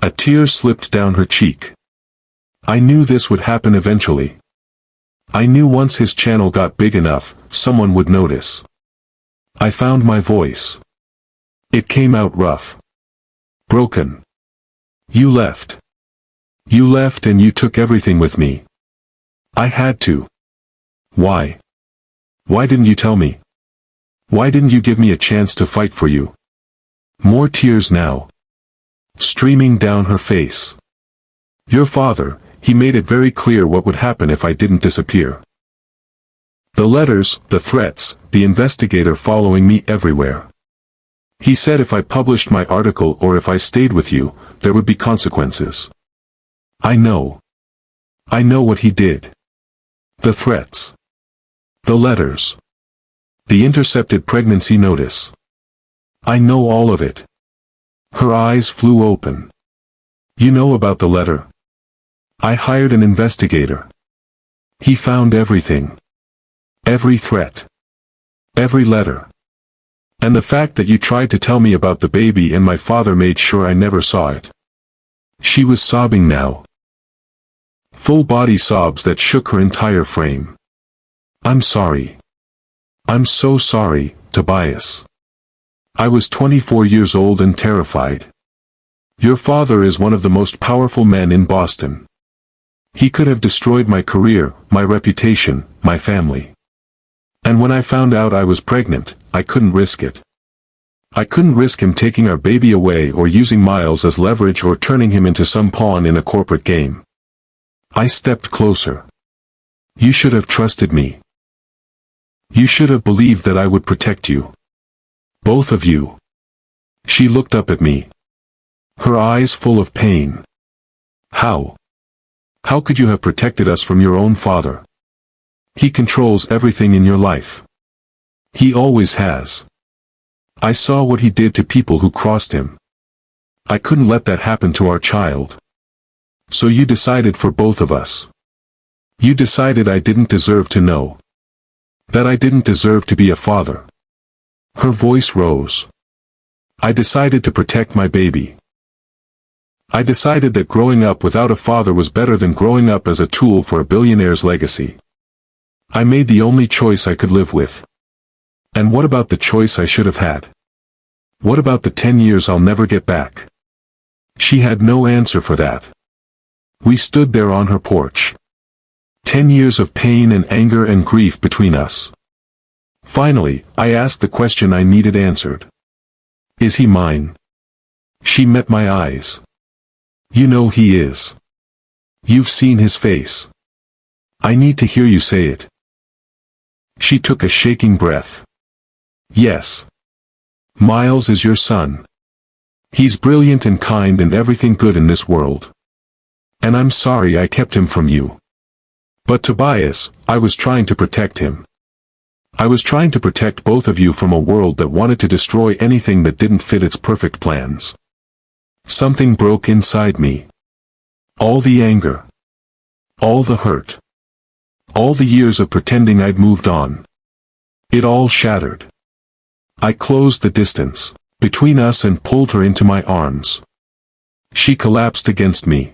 A tear slipped down her cheek. I knew this would happen eventually. I knew once his channel got big enough, someone would notice. I found my voice. It came out rough. Broken. You left. You left and you took everything with me. I had to. Why? Why didn't you tell me? Why didn't you give me a chance to fight for you? More tears now. Streaming down her face. Your father, he made it very clear what would happen if I didn't disappear. The letters, the threats, the investigator following me everywhere. He said if I published my article or if I stayed with you, there would be consequences. I know. I know what he did. The threats. The letters. The intercepted pregnancy notice. I know all of it. Her eyes flew open. You know about the letter? I hired an investigator. He found everything. Every threat. Every letter. And the fact that you tried to tell me about the baby and my father made sure I never saw it. She was sobbing now. Full body sobs that shook her entire frame. I'm sorry. I'm so sorry, Tobias. I was 24 years old and terrified. Your father is one of the most powerful men in Boston. He could have destroyed my career, my reputation, my family. And when I found out I was pregnant, I couldn't risk it. I couldn't risk him taking our baby away or using Miles as leverage or turning him into some pawn in a corporate game. I stepped closer. You should have trusted me. You should have believed that I would protect you. Both of you. She looked up at me, her eyes full of pain. How? How could you have protected us from your own father? He controls everything in your life. He always has. I saw what he did to people who crossed him. I couldn't let that happen to our child. So you decided for both of us. You decided I didn't deserve to know. That I didn't deserve to be a father. Her voice rose. I decided to protect my baby. I decided that growing up without a father was better than growing up as a tool for a billionaire's legacy. I made the only choice I could live with. And what about the choice I should have had? What about the 10 years I'll never get back? She had no answer for that. We stood there on her porch. 10 years of pain and anger and grief between us. Finally, I asked the question I needed answered. Is he mine? She met my eyes. You know he is. You've seen his face. I need to hear you say it. She took a shaking breath. Yes. Miles is your son. He's brilliant and kind and everything good in this world. And I'm sorry I kept him from you. But Tobias, I was trying to protect him. I was trying to protect both of you from a world that wanted to destroy anything that didn't fit its perfect plans. Something broke inside me. All the anger. All the hurt. All the years of pretending I'd moved on. It all shattered. I closed the distance between us and pulled her into my arms. She collapsed against me.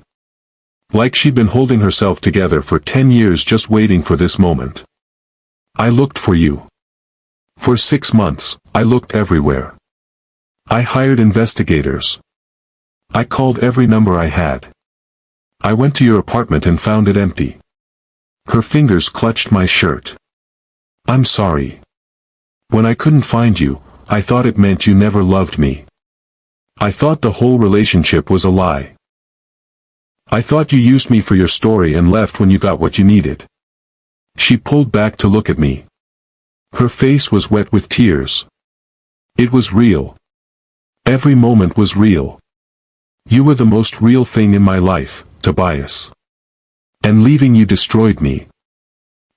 Like she'd been holding herself together for 10 years just waiting for this moment. I looked for you. For 6 months, I looked everywhere. I hired investigators. I called every number I had. I went to your apartment and found it empty. Her fingers clutched my shirt. I'm sorry. When I couldn't find you, I thought it meant you never loved me. I thought the whole relationship was a lie. I thought you used me for your story and left when you got what you needed. She pulled back to look at me. Her face was wet with tears. It was real. Every moment was real. You were the most real thing in my life, Tobias. And leaving you destroyed me.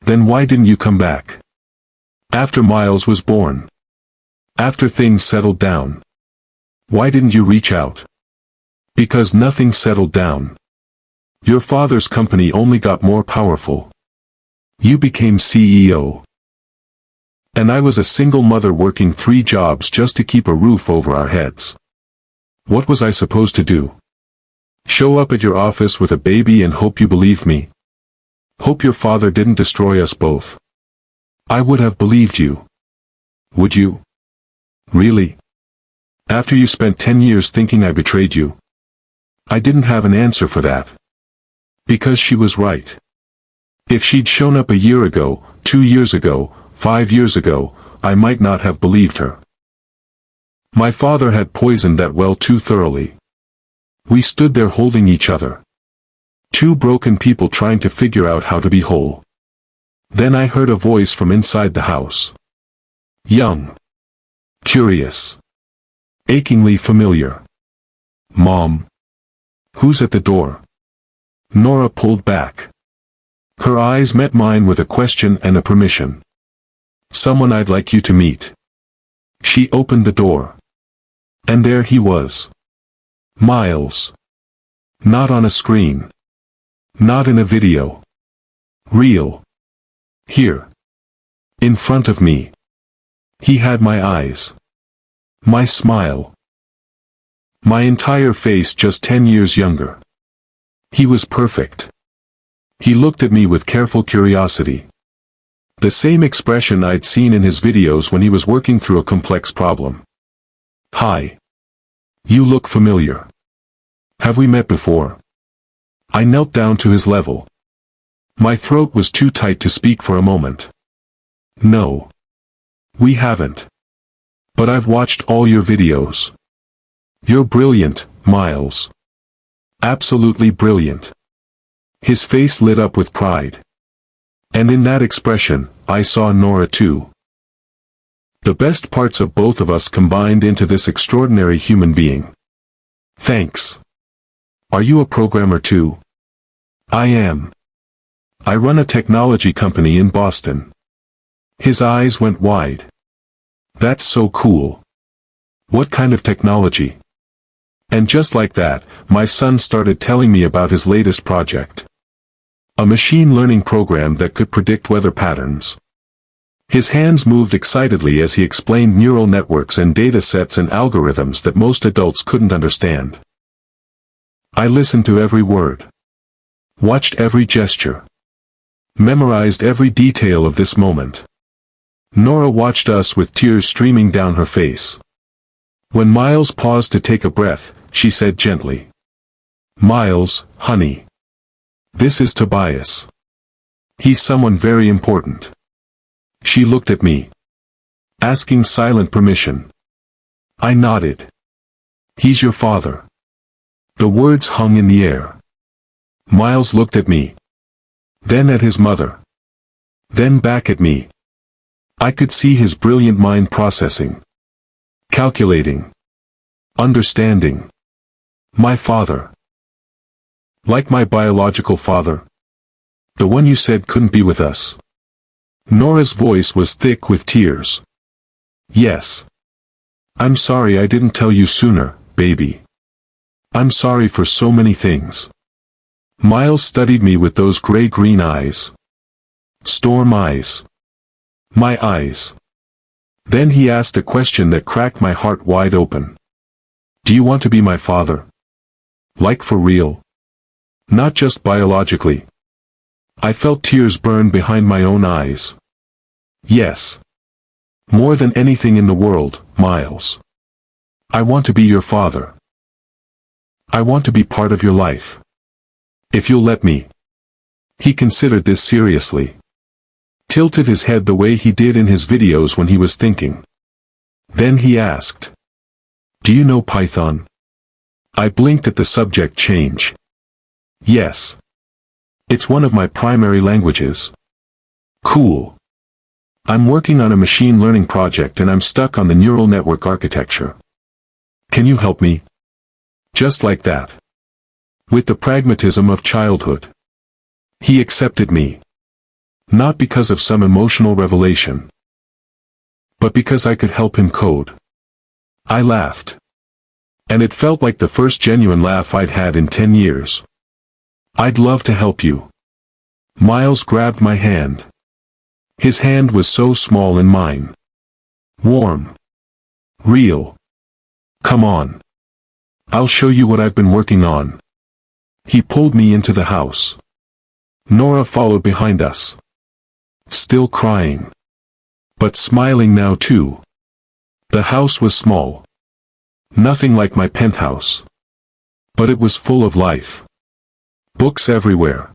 Then why didn't you come back? After Miles was born. After things settled down. Why didn't you reach out? Because nothing settled down. Your father's company only got more powerful. You became CEO. And I was a single mother working 3 jobs just to keep a roof over our heads. What was I supposed to do? Show up at your office with a baby and hope you believed me? Hope your father didn't destroy us both? I would have believed you. Would you? Really? After you spent 10 years thinking I betrayed you? I didn't have an answer for that. Because she was right. If she'd shown up a year ago, 2 years ago, 5 years ago, I might not have believed her. My father had poisoned that well too thoroughly. We stood there holding each other. 2 broken people trying to figure out how to be whole. Then I heard a voice from inside the house. Young. Curious. Achingly familiar. Mom. Who's at the door? Nora pulled back. Her eyes met mine with a question and a permission. Someone I'd like you to meet. She opened the door. And there he was. Miles. Not on a screen. Not in a video. Real. Here. In front of me. He had my eyes. My smile. My entire face just 10 years younger. He was perfect. He looked at me with careful curiosity. The same expression I'd seen in his videos when he was working through a complex problem. Hi. You look familiar. Have we met before? I knelt down to his level. My throat was too tight to speak for a moment. No. We haven't. But I've watched all your videos. You're brilliant, Miles. Absolutely brilliant. His face lit up with pride. And in that expression, I saw Nora too. The best parts of both of us combined into this extraordinary human being. Thanks. Are you a programmer too? I am. I run a technology company in Boston. His eyes went wide. That's so cool. What kind of technology? And just like that, my son started telling me about his latest project. A machine learning program that could predict weather patterns. His hands moved excitedly as he explained neural networks and data sets and algorithms that most adults couldn't understand. I listened to every word. Watched every gesture. Memorized every detail of this moment. Nora watched us with tears streaming down her face. When Miles paused to take a breath, she said gently, "Miles, honey. This is Tobias. He's someone very important." She looked at me, asking silent permission. I nodded. "He's your father." The words hung in the air. Miles looked at me. Then at his mother. Then back at me. I could see his brilliant mind processing. Calculating. Understanding. My father. Like my biological father? The one you said couldn't be with us. Nora's voice was thick with tears. Yes. I'm sorry I didn't tell you sooner, baby. I'm sorry for so many things. Miles studied me with those gray-green eyes. Storm eyes. My eyes. Then he asked a question that cracked my heart wide open. Do you want to be my father? Like for real? Not just biologically. I felt tears burn behind my own eyes. Yes. More than anything in the world, Miles. I want to be your father. I want to be part of your life. If you'll let me. He considered this seriously. Tilted his head the way he did in his videos when he was thinking. Then he asked, "Do you know Python?" I blinked at the subject change. Yes. It's one of my primary languages. Cool. I'm working on a machine learning project and I'm stuck on the neural network architecture. Can you help me? Just like that. With the pragmatism of childhood. He accepted me. Not because of some emotional revelation. But because I could help him code. I laughed. And it felt like the first genuine laugh I'd had in 10 years. I'd love to help you. Miles grabbed my hand. His hand was so small in mine. Warm. Real. Come on. I'll show you what I've been working on. He pulled me into the house. Nora followed behind us. Still crying. But smiling now too. The house was small. Nothing like my penthouse. But it was full of life. Books everywhere.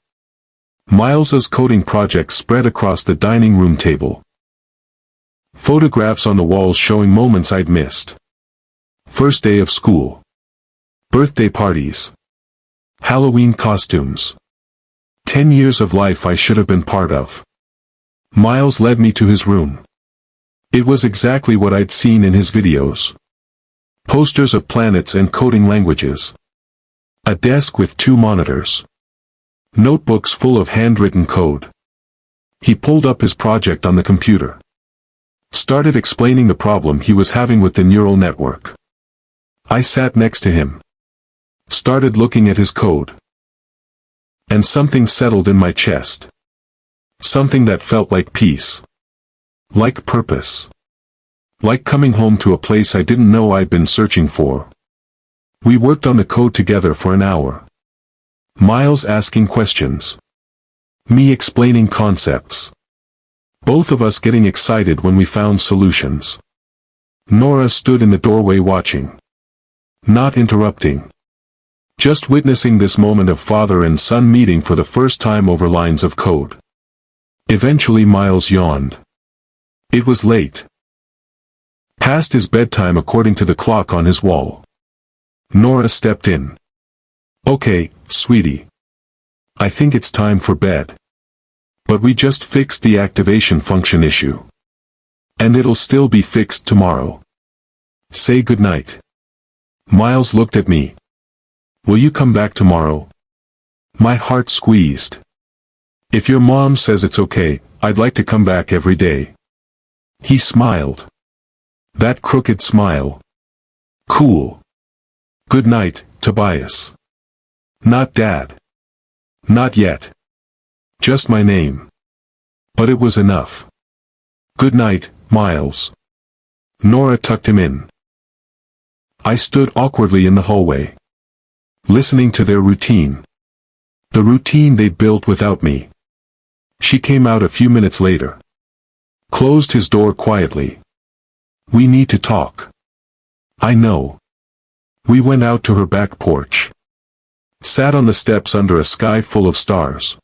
Miles's coding project spread across the dining room table. Photographs on the walls showing moments I'd missed. First day of school. Birthday parties. Halloween costumes. 10 years of life I should have been part of. Miles led me to his room. It was exactly what I'd seen in his videos. Posters of planets and coding languages. A desk with 2 monitors. Notebooks full of handwritten code. He pulled up his project on the computer. Started explaining the problem he was having with the neural network. I sat next to him. Started looking at his code. And something settled in my chest. Something that felt like peace. Like purpose. Like coming home to a place I didn't know I'd been searching for. We worked on the code together for an hour. Miles asking questions. Me explaining concepts. Both of us getting excited when we found solutions. Nora stood in the doorway watching. Not interrupting. Just witnessing this moment of father and son meeting for the first time over lines of code. Eventually Miles yawned. It was late. Past his bedtime according to the clock on his wall. Nora stepped in. Okay, sweetie. I think it's time for bed. But we just fixed the activation function issue. And it'll still be fixed tomorrow. Say goodnight. Miles looked at me. Will you come back tomorrow? My heart squeezed. If your mom says it's okay, I'd like to come back every day. He smiled. That crooked smile. Cool. Good night, Tobias. Not Dad. Not yet. Just my name. But it was enough. Good night, Miles. Nora tucked him in. I stood awkwardly in the hallway, listening to their routine. The routine they built without me. She came out a few minutes later. Closed his door quietly. We need to talk. I know. We went out to her back porch. Sat on the steps under a sky full of stars.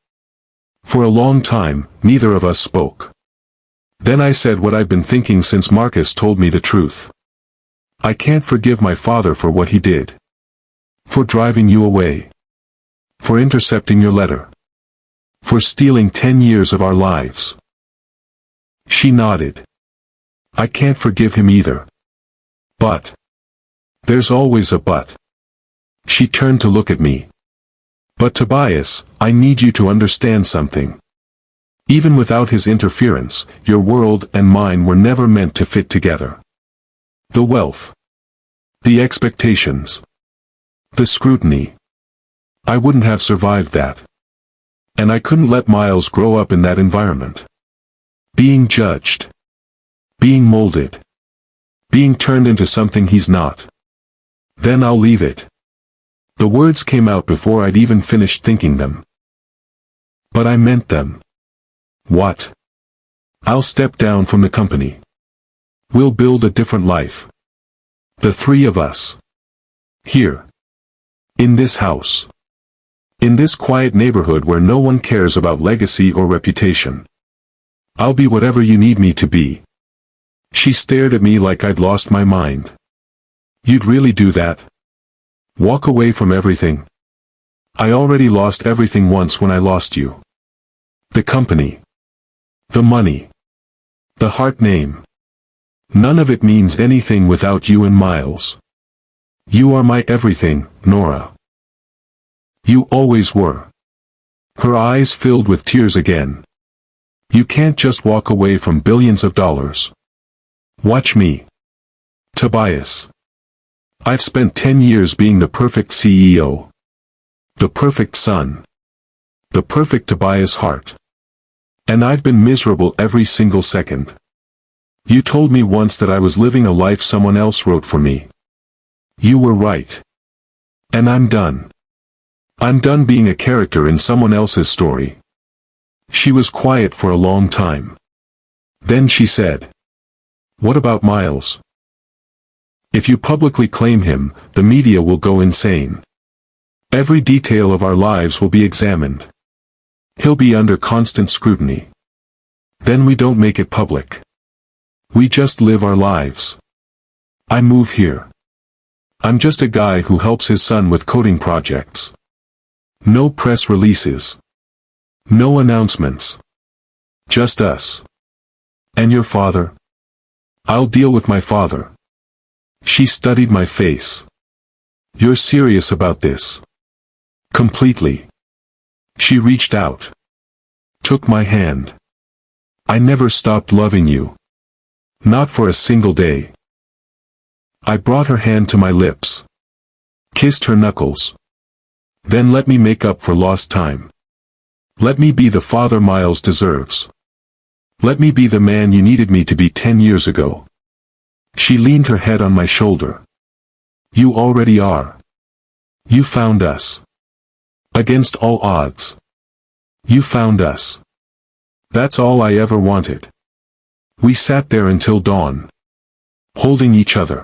For a long time, neither of us spoke. Then I said what I've been thinking since Marcus told me the truth. I can't forgive my father for what he did. For driving you away. For intercepting your letter. For stealing 10 years of our lives. She nodded. I can't forgive him either. But. There's always a but. She turned to look at me. But Tobias, I need you to understand something. Even without his interference, your world and mine were never meant to fit together. The wealth. The expectations. The scrutiny. I wouldn't have survived that. And I couldn't let Miles grow up in that environment. Being judged. Being molded. Being turned into something he's not. Then I'll leave it. The words came out before I'd even finished thinking them. But I meant them. What? I'll step down from the company. We'll build a different life. The three of us. Here. In this house. In this quiet neighborhood where no one cares about legacy or reputation. I'll be whatever you need me to be. She stared at me like I'd lost my mind. You'd really do that? Walk away from everything? I already lost everything once when I lost you. The company. The money. The heart name. None of it means anything without you and Miles. You are my everything, Nora. You always were. Her eyes filled with tears again. You can't just walk away from billions of dollars. Watch me. Tobias. I've spent 10 years being the perfect CEO. The perfect son. The perfect Tobias Hart. And I've been miserable every single second. You told me once that I was living a life someone else wrote for me. You were right. And I'm done. I'm done being a character in someone else's story. She was quiet for a long time. Then she said, "What about Miles? If you publicly claim him, the media will go insane. Every detail of our lives will be examined. He'll be under constant scrutiny. Then we don't make it public. We just live our lives. I move here. I'm just a guy who helps his son with coding projects. No press releases. No announcements. Just us. And your father? I'll deal with my father." She studied my face. "You're serious about this?" "Completely." She reached out. Took my hand. "I never stopped loving you. Not for a single day." I brought her hand to my lips. Kissed her knuckles. "Then let me make up for lost time. Let me be the father Miles deserves. Let me be the man you needed me to be 10 years ago." She leaned her head on my shoulder. "You already are. You found us. Against all odds. You found us. That's all I ever wanted." We sat there until dawn. Holding each other.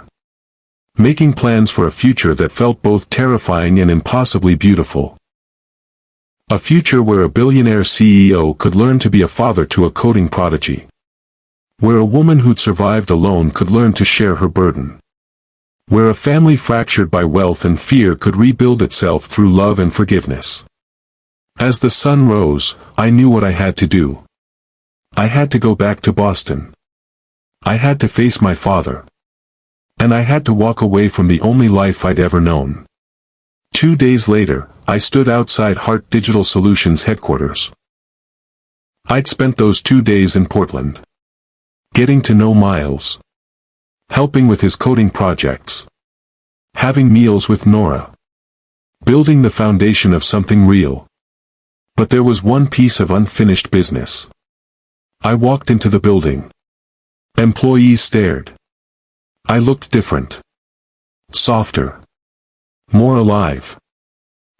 Making plans for a future that felt both terrifying and impossibly beautiful. A future where a billionaire CEO could learn to be a father to a coding prodigy. Where a woman who'd survived alone could learn to share her burden. Where a family fractured by wealth and fear could rebuild itself through love and forgiveness. As the sun rose, I knew what I had to do. I had to go back to Boston. I had to face my father. And I had to walk away from the only life I'd ever known. 2 days later, I stood outside Heart Digital Solutions headquarters. I'd spent those 2 days in Portland. Getting to know Miles. Helping with his coding projects. Having meals with Nora. Building the foundation of something real. But there was one piece of unfinished business. I walked into the building. Employees stared. I looked different. Softer. More alive.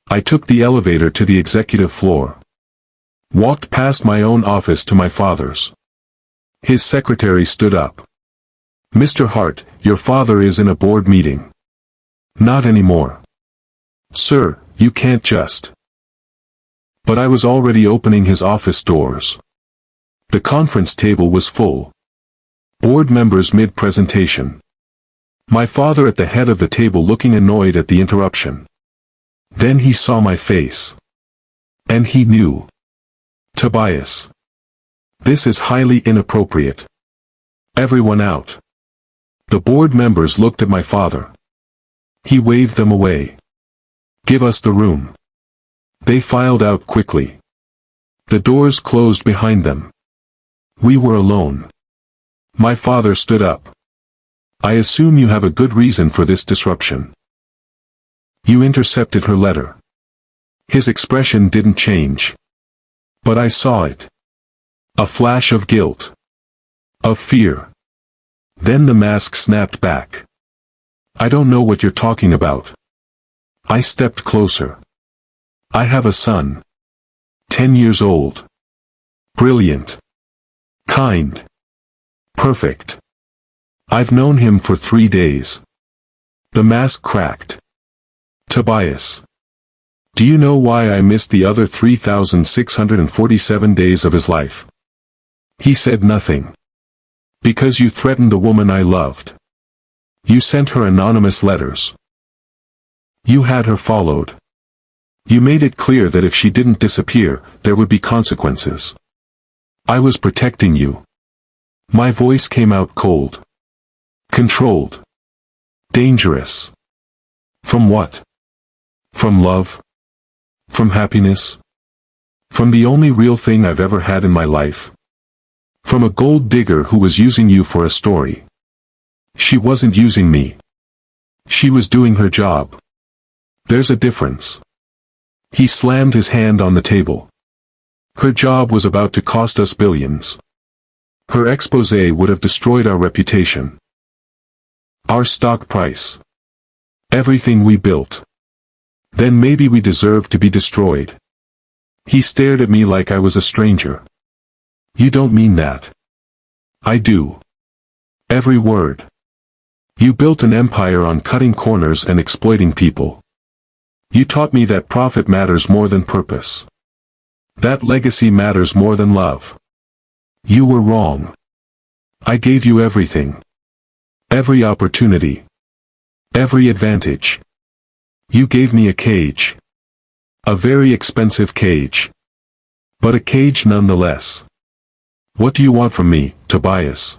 I took the elevator to the executive floor. Walked past my own office to my father's. His secretary stood up. "Mr. Hart, your father is in a board meeting." "Not anymore." "Sir, you can't just." But I was already opening his office doors. The conference table was full. Board members mid-presentation. My father at the head of the table looking annoyed at the interruption. Then he saw my face. And he knew. "Tobias. This is highly inappropriate. Everyone out." The board members looked at my father. He waved them away. "Give us the room." They filed out quickly. The doors closed behind them. We were alone. My father stood up. "I assume you have a good reason for this disruption." "You intercepted her letter." His expression didn't change. But I saw it. A flash of guilt. Of fear. Then the mask snapped back. "I don't know what you're talking about." I stepped closer. "I have a son. 10 years old. Brilliant. Kind. Perfect. I've known him for 3 days." The mask cracked. "Tobias. Do you know why I missed the other 3,647 days of his life?" He said nothing. "Because you threatened the woman I loved. You sent her anonymous letters. You had her followed. You made it clear that if she didn't disappear, there would be consequences. I was protecting you." My voice came out cold. Controlled. Dangerous. From what? From love? From happiness? From the only real thing I've ever had in my life? From a gold digger who was using you for a story. She wasn't using me. She was doing her job. There's a difference. He slammed his hand on the table. Her job was about to cost us billions. Her exposé would have destroyed our reputation. Our stock price. Everything we built. Then maybe we deserved to be destroyed. He stared at me like I was a stranger. "You don't mean that." "I do. Every word. You built an empire on cutting corners and exploiting people. You taught me that profit matters more than purpose. That legacy matters more than love. You were wrong. I gave you everything. Every opportunity. Every advantage. You gave me a cage. A very expensive cage. But a cage nonetheless. What do you want from me, Tobias?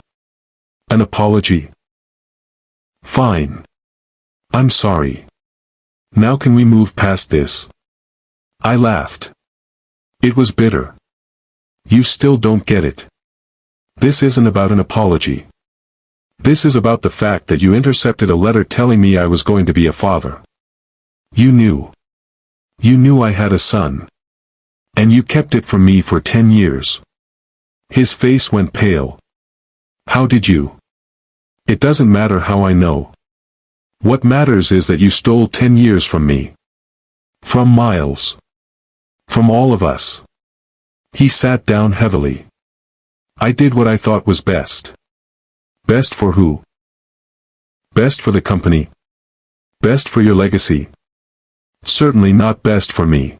An apology? Fine. I'm sorry. Now can we move past this?" I laughed. It was bitter. "You still don't get it. This isn't about an apology. This is about the fact that you intercepted a letter telling me I was going to be a father. You knew. You knew I had a son. And you kept it from me for 10 years. His face went pale. "How did you?" "It doesn't matter how I know. What matters is that you stole 10 years from me. From Miles. From all of us." He sat down heavily. "I did what I thought was best." "Best for who?" "Best for the company. Best for your legacy. Certainly not best for me."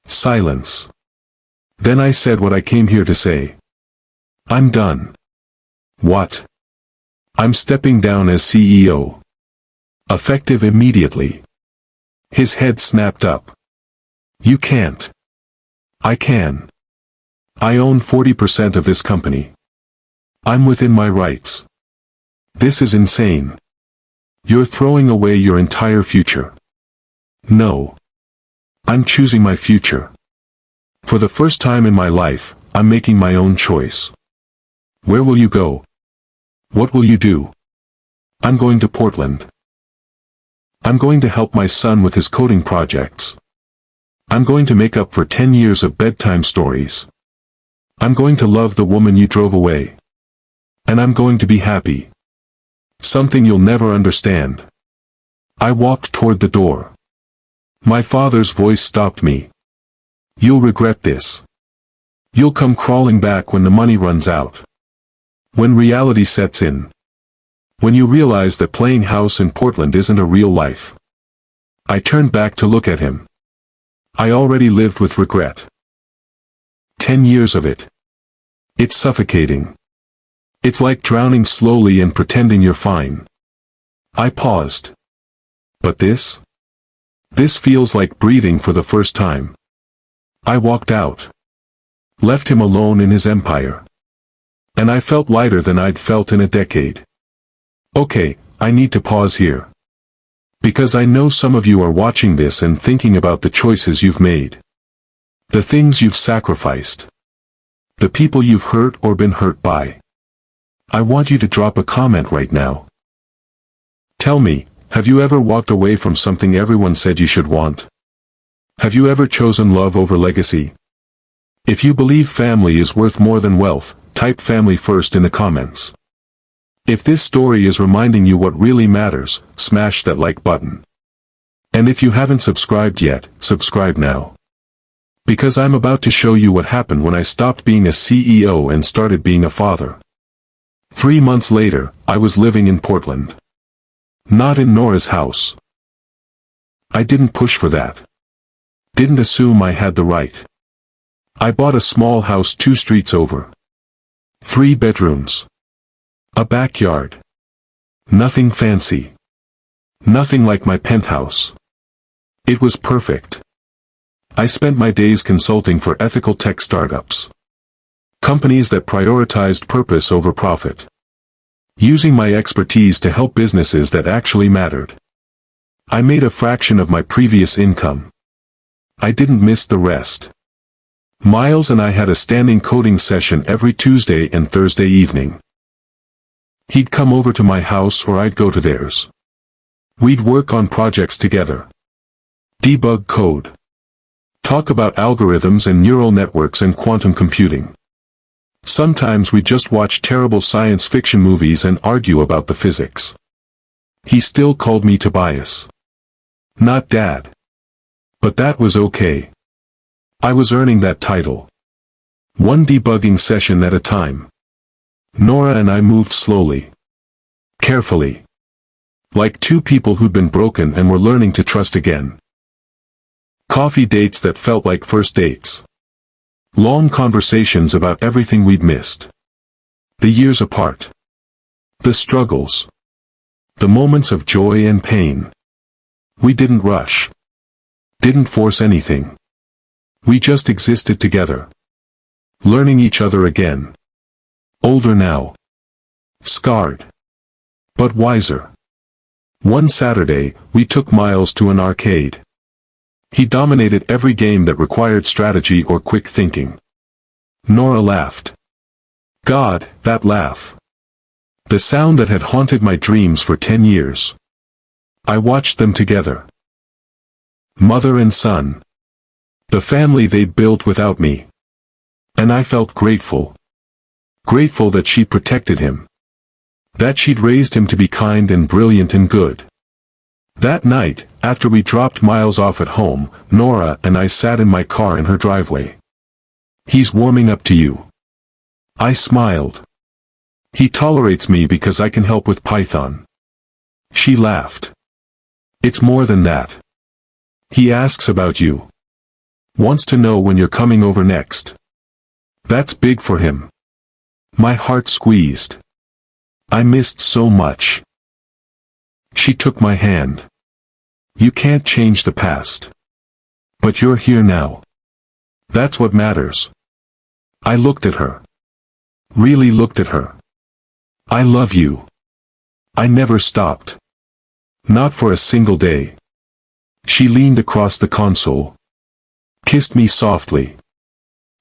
Silence. Then I said what I came here to say. "I'm done." "What?" "I'm stepping down as CEO. Effective immediately." His head snapped up. "You can't. I can. I own 40% of this company. I'm within my rights. This is insane. You're throwing away your entire future. No. I'm choosing my future. For the first time in my life, I'm making my own choice. Where will you go? What will you do? I'm going to Portland. I'm going to help my son with his coding projects. I'm going to make up for 10 years of bedtime stories. I'm going to love the woman you drove away. And I'm going to be happy. Something you'll never understand. I walked toward the door. My father's voice stopped me. You'll regret this. You'll come crawling back when the money runs out. When reality sets in. When you realize that playing house in Portland isn't a real life. I turned back to look at him. I already lived with regret. 10 years of it. It's suffocating. It's like drowning slowly and pretending you're fine. I paused. But this? This feels like breathing for the first time. I walked out. Left him alone in his empire. And I felt lighter than I'd felt in a decade. Okay, I need to pause here. Because I know some of you are watching this and thinking about the choices you've made. The things you've sacrificed. The people you've hurt or been hurt by. I want you to drop a comment right now. Tell me, have you ever walked away from something everyone said you should want? Have you ever chosen love over legacy? If you believe family is worth more than wealth, type family first in the comments. If this story is reminding you what really matters, smash that like button. And if you haven't subscribed yet, subscribe now. Because I'm about to show you what happened when I stopped being a CEO and started being a father. 3 months later, I was living in Portland. Not in Nora's house. I didn't push for that. Didn't assume I had the right. I bought a small house 2 streets over. 3 bedrooms. A backyard. Nothing fancy. Nothing like my penthouse. It was perfect. I spent my days consulting for ethical tech startups. Companies that prioritized purpose over profit. Using my expertise to help businesses that actually mattered. I made a fraction of my previous income. I didn't miss the rest. Miles and I had a standing coding session every Tuesday and Thursday evening. He'd come over to my house or I'd go to theirs. We'd work on projects together. Debug code. Talk about algorithms and neural networks and quantum computing. Sometimes we just watch terrible science fiction movies and argue about the physics. He still called me Tobias. Not Dad. But that was okay. I was earning that title. One debugging session at a time. Nora and I moved slowly. Carefully. Like 2 people who'd been broken and were learning to trust again. Coffee dates that felt like first dates. Long conversations about everything we'd missed. The years apart. The struggles. The moments of joy and pain. We didn't rush. Didn't force anything. We just existed together. Learning each other again. Older now. Scarred. But wiser. One Saturday, we took Miles to an arcade. He dominated every game that required strategy or quick thinking. Nora laughed. God, that laugh. The sound that had haunted my dreams for 10 years. I watched them together. Mother and son. The family they'd built without me. And I felt grateful. Grateful that she protected him. That she'd raised him to be kind and brilliant and good. That night, after we dropped Miles off at home, Nora and I sat in my car in her driveway. He's warming up to you. I smiled. He tolerates me because I can help with Python. She laughed. It's more than that. He asks about you. Wants to know when you're coming over next. That's big for him. My heart squeezed. I missed so much. She took my hand. You can't change the past. But you're here now. That's what matters. I looked at her. Really looked at her. I love you. I never stopped. Not for a single day. She leaned across the console. Kissed me softly.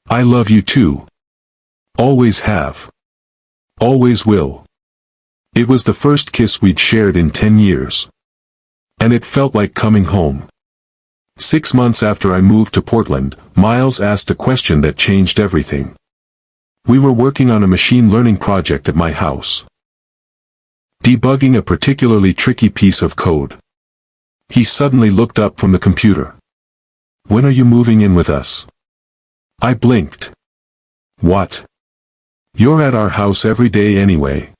I love you too. Always have. Always will. It was the first kiss we'd shared in 10 years. And it felt like coming home. 6 months after I moved to Portland, Miles asked a question that changed everything. We were working on a machine learning project at my house. Debugging a particularly tricky piece of code. He suddenly looked up from the computer. When are you moving in with us? I blinked. What? You're at our house every day anyway.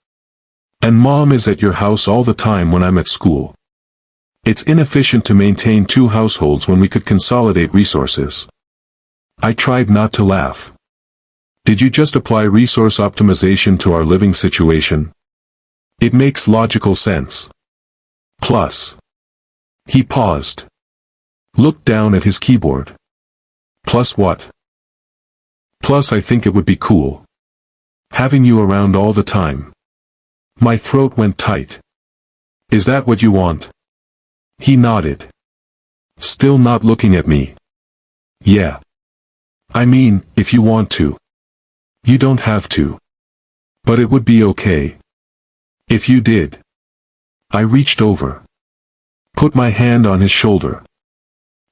And Mom is at your house all the time when I'm at school. It's inefficient to maintain 2 households when we could consolidate resources. I tried not to laugh. Did you just apply resource optimization to our living situation? It makes logical sense. Plus. He paused. Looked down at his keyboard. Plus what? Plus I think it would be cool. Having you around all the time. My throat went tight. Is that what you want? He nodded. Still not looking at me. Yeah. I mean, if you want to. You don't have to. But it would be okay. If you did. I reached over. Put my hand on his shoulder.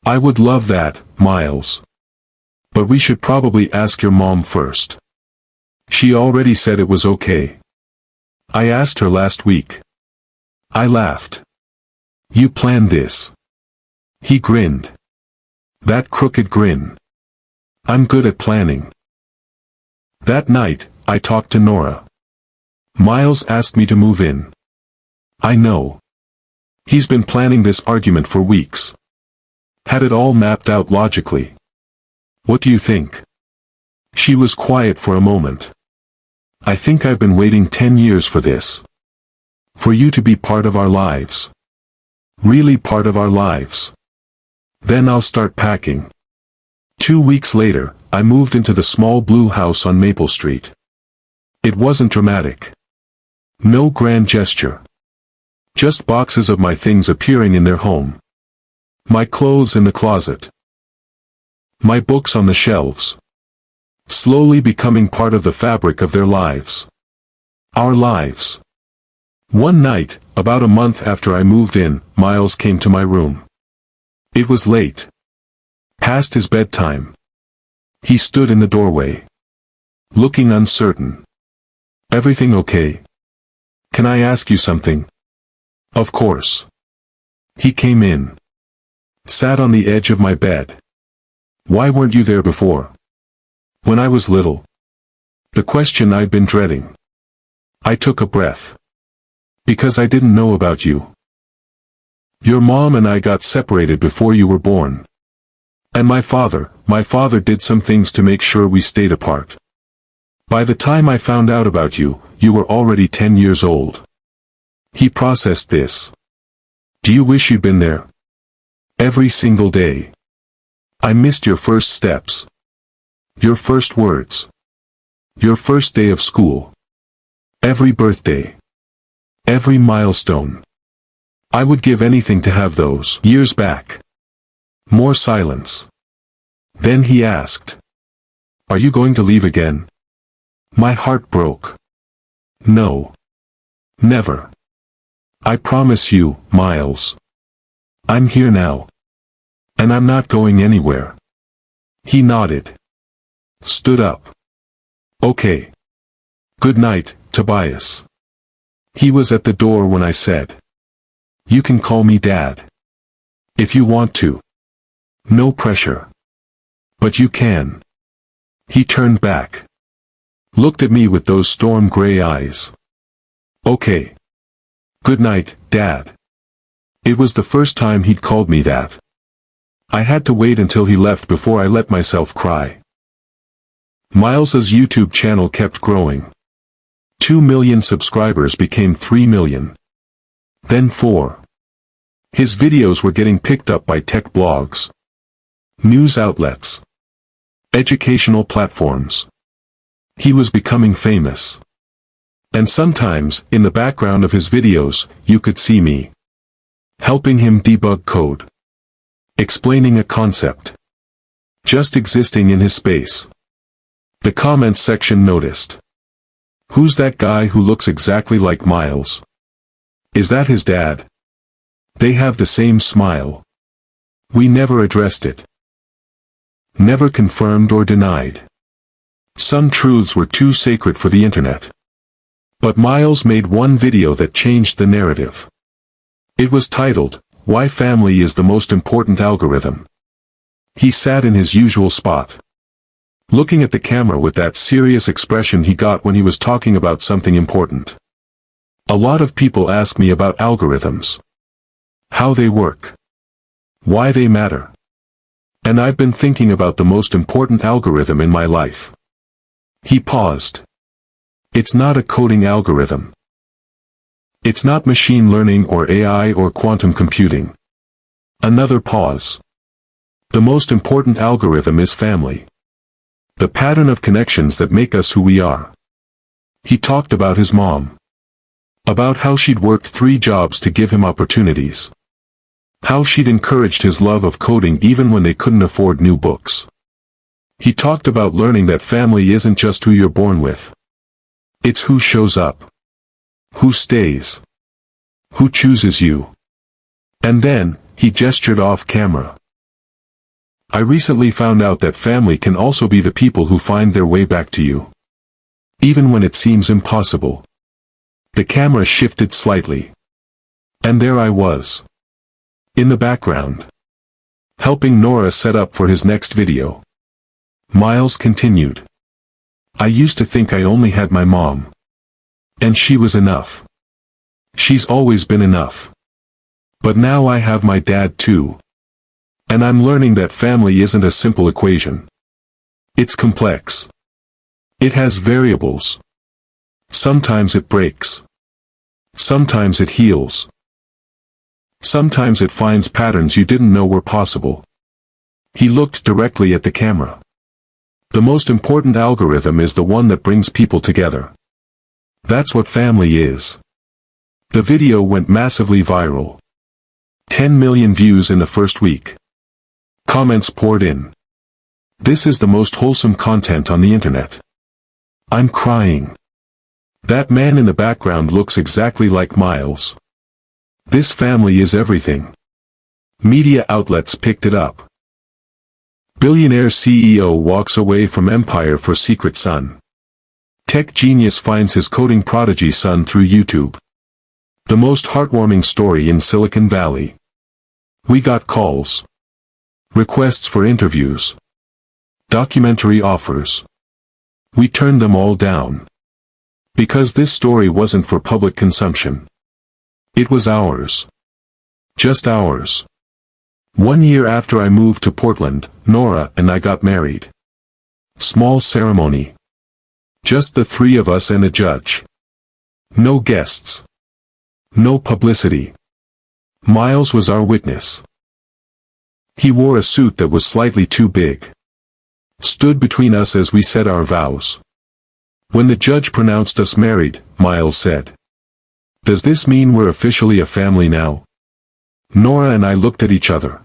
I would love that, Miles. But we should probably ask your mom first. She already said it was okay. I asked her last week. I laughed. You planned this. He grinned. That crooked grin. I'm good at planning. That night, I talked to Nora. Miles asked me to move in. I know. He's been planning this argument for weeks. Had it all mapped out logically. What do you think? She was quiet for a moment. I think I've been waiting 10 years for this. For you to be part of our lives. Really part of our lives. Then I'll start packing. 2 weeks later, I moved into the small blue house on Maple Street. It wasn't dramatic. No grand gesture. Just boxes of my things appearing in their home. My clothes in the closet. My books on the shelves. Slowly becoming part of the fabric of their lives. Our lives. One night, about a month after I moved in, Miles came to my room. It was late. Past his bedtime. He stood in the doorway. Looking uncertain. Everything okay? Can I ask you something? Of course. He came in. Sat on the edge of my bed. Why weren't you there before? When I was little. The question I'd been dreading. I took a breath. Because I didn't know about you. Your mom and I got separated before you were born. And my father did some things to make sure we stayed apart. By the time I found out about you, you were already 10 years old. He processed this. Do you wish you'd been there? Every single day. I missed your first steps. Your first words. Your first day of school. Every birthday. Every milestone. I would give anything to have those years back. More silence. Then he asked. Are you going to leave again? My heart broke. No. Never. I promise you, Miles. I'm here now. And I'm not going anywhere. He nodded. Stood up. Okay. Good night, Tobias. He was at the door when I said. You can call me Dad. If you want to. No pressure. But you can. He turned back. Looked at me with those storm gray eyes. Okay. Good night, Dad. It was the first time he'd called me that. I had to wait until he left before I let myself cry. Miles's YouTube channel kept growing. 2 million subscribers became 3 million. Then 4. His videos were getting picked up by tech blogs. News outlets. educational platforms. He was becoming famous. And sometimes, in the background of his videos, you could see me helping him debug code, explaining a concept, just existing in his space. The comments section noticed. Who's that guy who looks exactly like Miles? Is that his dad? They have the same smile. We never addressed it. Never confirmed or denied. Some truths were too sacred for the internet. But Miles made one video that changed the narrative. It was titled, "Why Family is the Most Important Algorithm." He sat in his usual spot, looking at the camera with that serious expression he got when he was talking about something important. A lot of people ask me about algorithms. How they work. Why they matter. And I've been thinking about the most important algorithm in my life. He paused. It's not a coding algorithm. It's not machine learning or AI or quantum computing. Another pause. The most important algorithm is family. The pattern of connections that make us who we are. He talked about his mom. About how she'd worked 3 jobs to give him opportunities. How she'd encouraged his love of coding even when they couldn't afford new books. He talked about learning that family isn't just who you're born with. It's who shows up. Who stays? Who chooses you? And then, he gestured off camera. I recently found out that family can also be the people who find their way back to you. Even when it seems impossible. The camera shifted slightly. And there I was. In the background. Helping Nora set up for his next video. Miles continued. I used to think I only had my mom. And she was enough. She's always been enough. But now I have my dad too. And I'm learning that family isn't a simple equation. It's complex. It has variables. Sometimes it breaks. Sometimes it heals. Sometimes it finds patterns you didn't know were possible. He looked directly at the camera. The most important algorithm is the one that brings people together. That's what family is. The video went massively viral. 10 million views in the first week. Comments poured in. This is the most wholesome content on the internet. I'm crying. That man in the background looks exactly like Miles. This family is everything. Media outlets picked it up. Billionaire CEO walks away from empire for secret son. Tech genius finds his coding prodigy son through YouTube. The most heartwarming story in Silicon Valley. We got calls. Requests for interviews. Documentary offers. We turned them all down. Because this story wasn't for public consumption. It was ours. Just ours. 1 year after I moved to Portland, Nora and I got married. Small ceremony. Just the 3 of us and a judge. No guests. No publicity. Miles was our witness. He wore a suit that was slightly too big. Stood between us as we said our vows. When the judge pronounced us married, Miles said, "Does this mean we're officially a family now?" Nora and I looked at each other.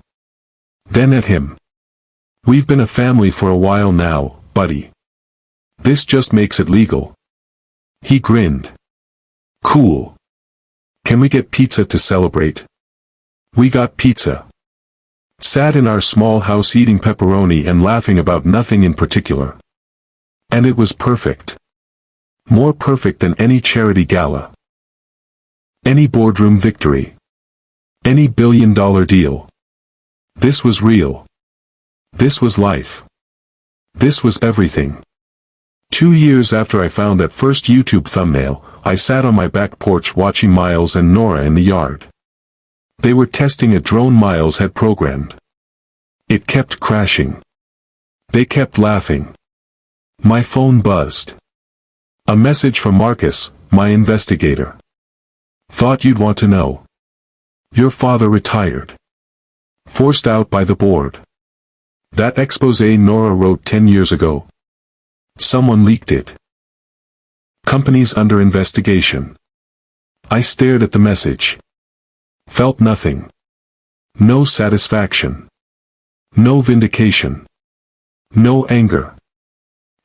Then at him. "We've been a family for a while now, buddy. This just makes it legal." He grinned. "Cool. Can we get pizza to celebrate?" We got pizza. Sat in our small house eating pepperoni and laughing about nothing in particular. And it was perfect. More perfect than any charity gala. Any boardroom victory. Any billion-dollar deal. This was real. This was life. This was everything. 2 years after I found that first YouTube thumbnail, I sat on my back porch watching Miles and Nora in the yard. They were testing a drone Miles had programmed. It kept crashing. They kept laughing. My phone buzzed. A message from Marcus, my investigator. "Thought you'd want to know. Your father retired. Forced out by the board. That exposé Nora wrote 10 years ago. Someone leaked it. Companies under investigation. I stared at the message. Felt nothing. No satisfaction. No vindication. No anger.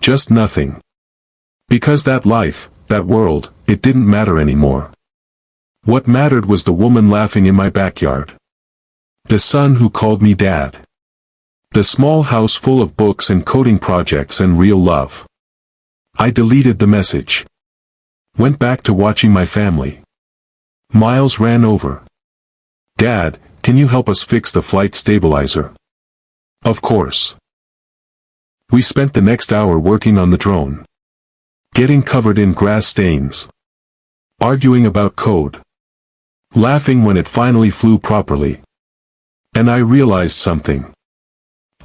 Just nothing. Because that life, that world, it didn't matter anymore. What mattered was the woman laughing in my backyard. The son who called me dad. The small house full of books and coding projects and real love. I deleted the message. Went back to watching my family. Miles ran over. Dad, can you help us fix the flight stabilizer? Of course. We spent the next hour working on the drone. Getting covered in grass stains. Arguing about code. Laughing when it finally flew properly. And I realized something.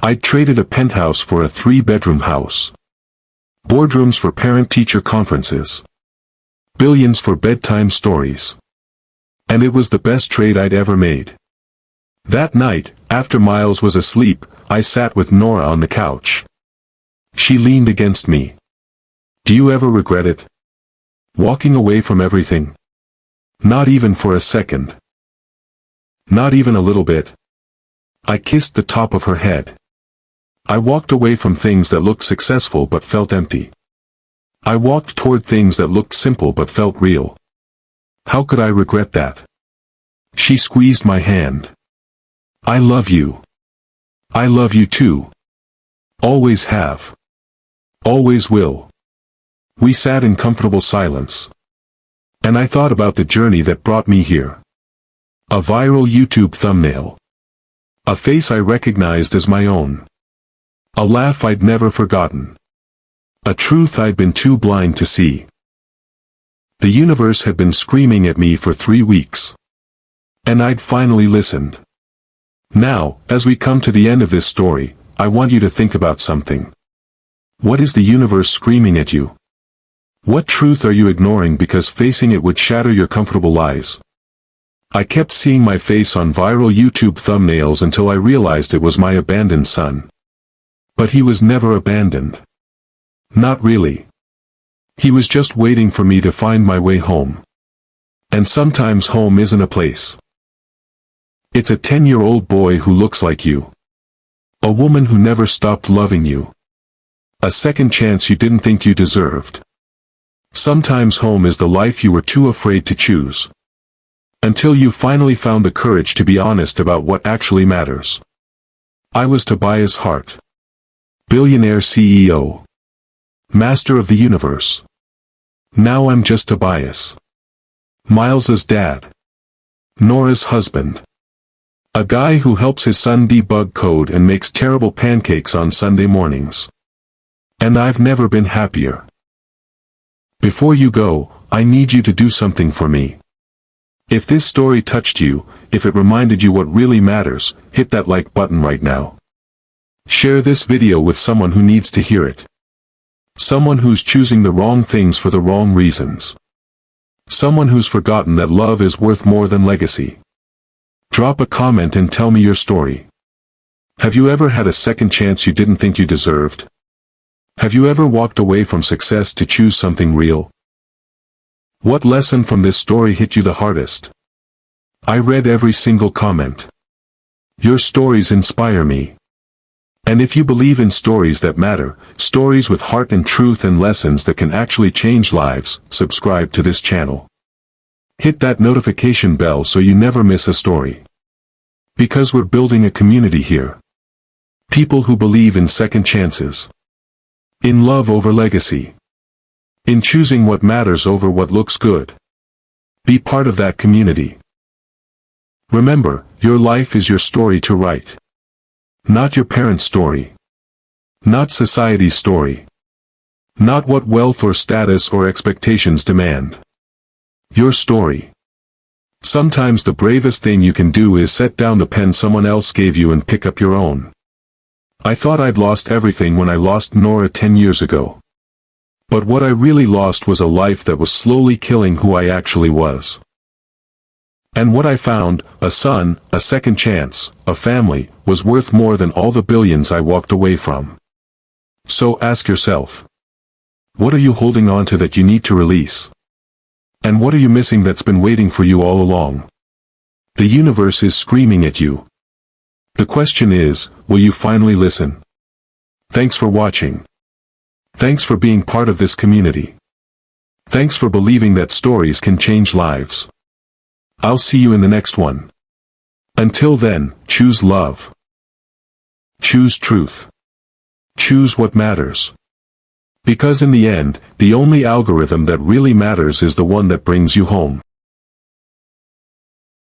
I'd traded a penthouse for a 3-bedroom house. Boardrooms for parent-teacher conferences. Billions for bedtime stories. And it was the best trade I'd ever made. That night, after Miles was asleep, I sat with Nora on the couch. She leaned against me. Do you ever regret it? Walking away from everything? Not even for a second. Not even a little bit. I kissed the top of her head. I walked away from things that looked successful but felt empty. I walked toward things that looked simple but felt real. How could I regret that? She squeezed my hand. I love you. I love you too. Always have. Always will. We sat in comfortable silence. And I thought about the journey that brought me here. A viral YouTube thumbnail. A face I recognized as my own. A laugh I'd never forgotten. A truth I'd been too blind to see. The universe had been screaming at me for 3 weeks. And I'd finally listened. Now, as we come to the end of this story, I want you to think about something. What is the universe screaming at you? What truth are you ignoring because facing it would shatter your comfortable lies? I kept seeing my face on viral YouTube thumbnails until I realized it was my abandoned son. But he was never abandoned. Not really. He was just waiting for me to find my way home. And sometimes home isn't a place. It's a 10-year-old boy who looks like you. A woman who never stopped loving you. A second chance you didn't think you deserved. Sometimes home is the life you were too afraid to choose. Until you finally found the courage to be honest about what actually matters. I was Tobias Hart. Billionaire CEO. Master of the universe. Now I'm just Tobias. Miles's dad. Nora's husband. A guy who helps his son debug code and makes terrible pancakes on Sunday mornings. And I've never been happier. Before you go, I need you to do something for me. If this story touched you, if it reminded you what really matters, hit that like button right now. Share this video with someone who needs to hear it. Someone who's choosing the wrong things for the wrong reasons. Someone who's forgotten that love is worth more than legacy. Drop a comment and tell me your story. Have you ever had a second chance you didn't think you deserved? Have you ever walked away from success to choose something real? What lesson from this story hit you the hardest? I read every single comment. Your stories inspire me. And if you believe in stories that matter, stories with heart and truth and lessons that can actually change lives, subscribe to this channel. Hit that notification bell so you never miss a story. Because we're building a community here. People who believe in second chances. In love over legacy. In choosing what matters over what looks good. Be part of that community. Remember, your life is your story to write. Not your parents' story. Not society's story. Not what wealth or status or expectations demand. Your story. Sometimes the bravest thing you can do is set down the pen someone else gave you and pick up your own. I thought I'd lost everything when I lost Nora 10 years ago. But what I really lost was a life that was slowly killing who I actually was. And what I found, a son, a second chance, a family, was worth more than all the billions I walked away from. So ask yourself, what are you holding on to that you need to release? And what are you missing that's been waiting for you all along? The universe is screaming at you. The question is, will you finally listen? Thanks for watching. Thanks for being part of this community. Thanks for believing that stories can change lives. I'll see you in the next one. Until then, choose love. Choose truth. Choose what matters. Because in the end, the only algorithm that really matters is the one that brings you home.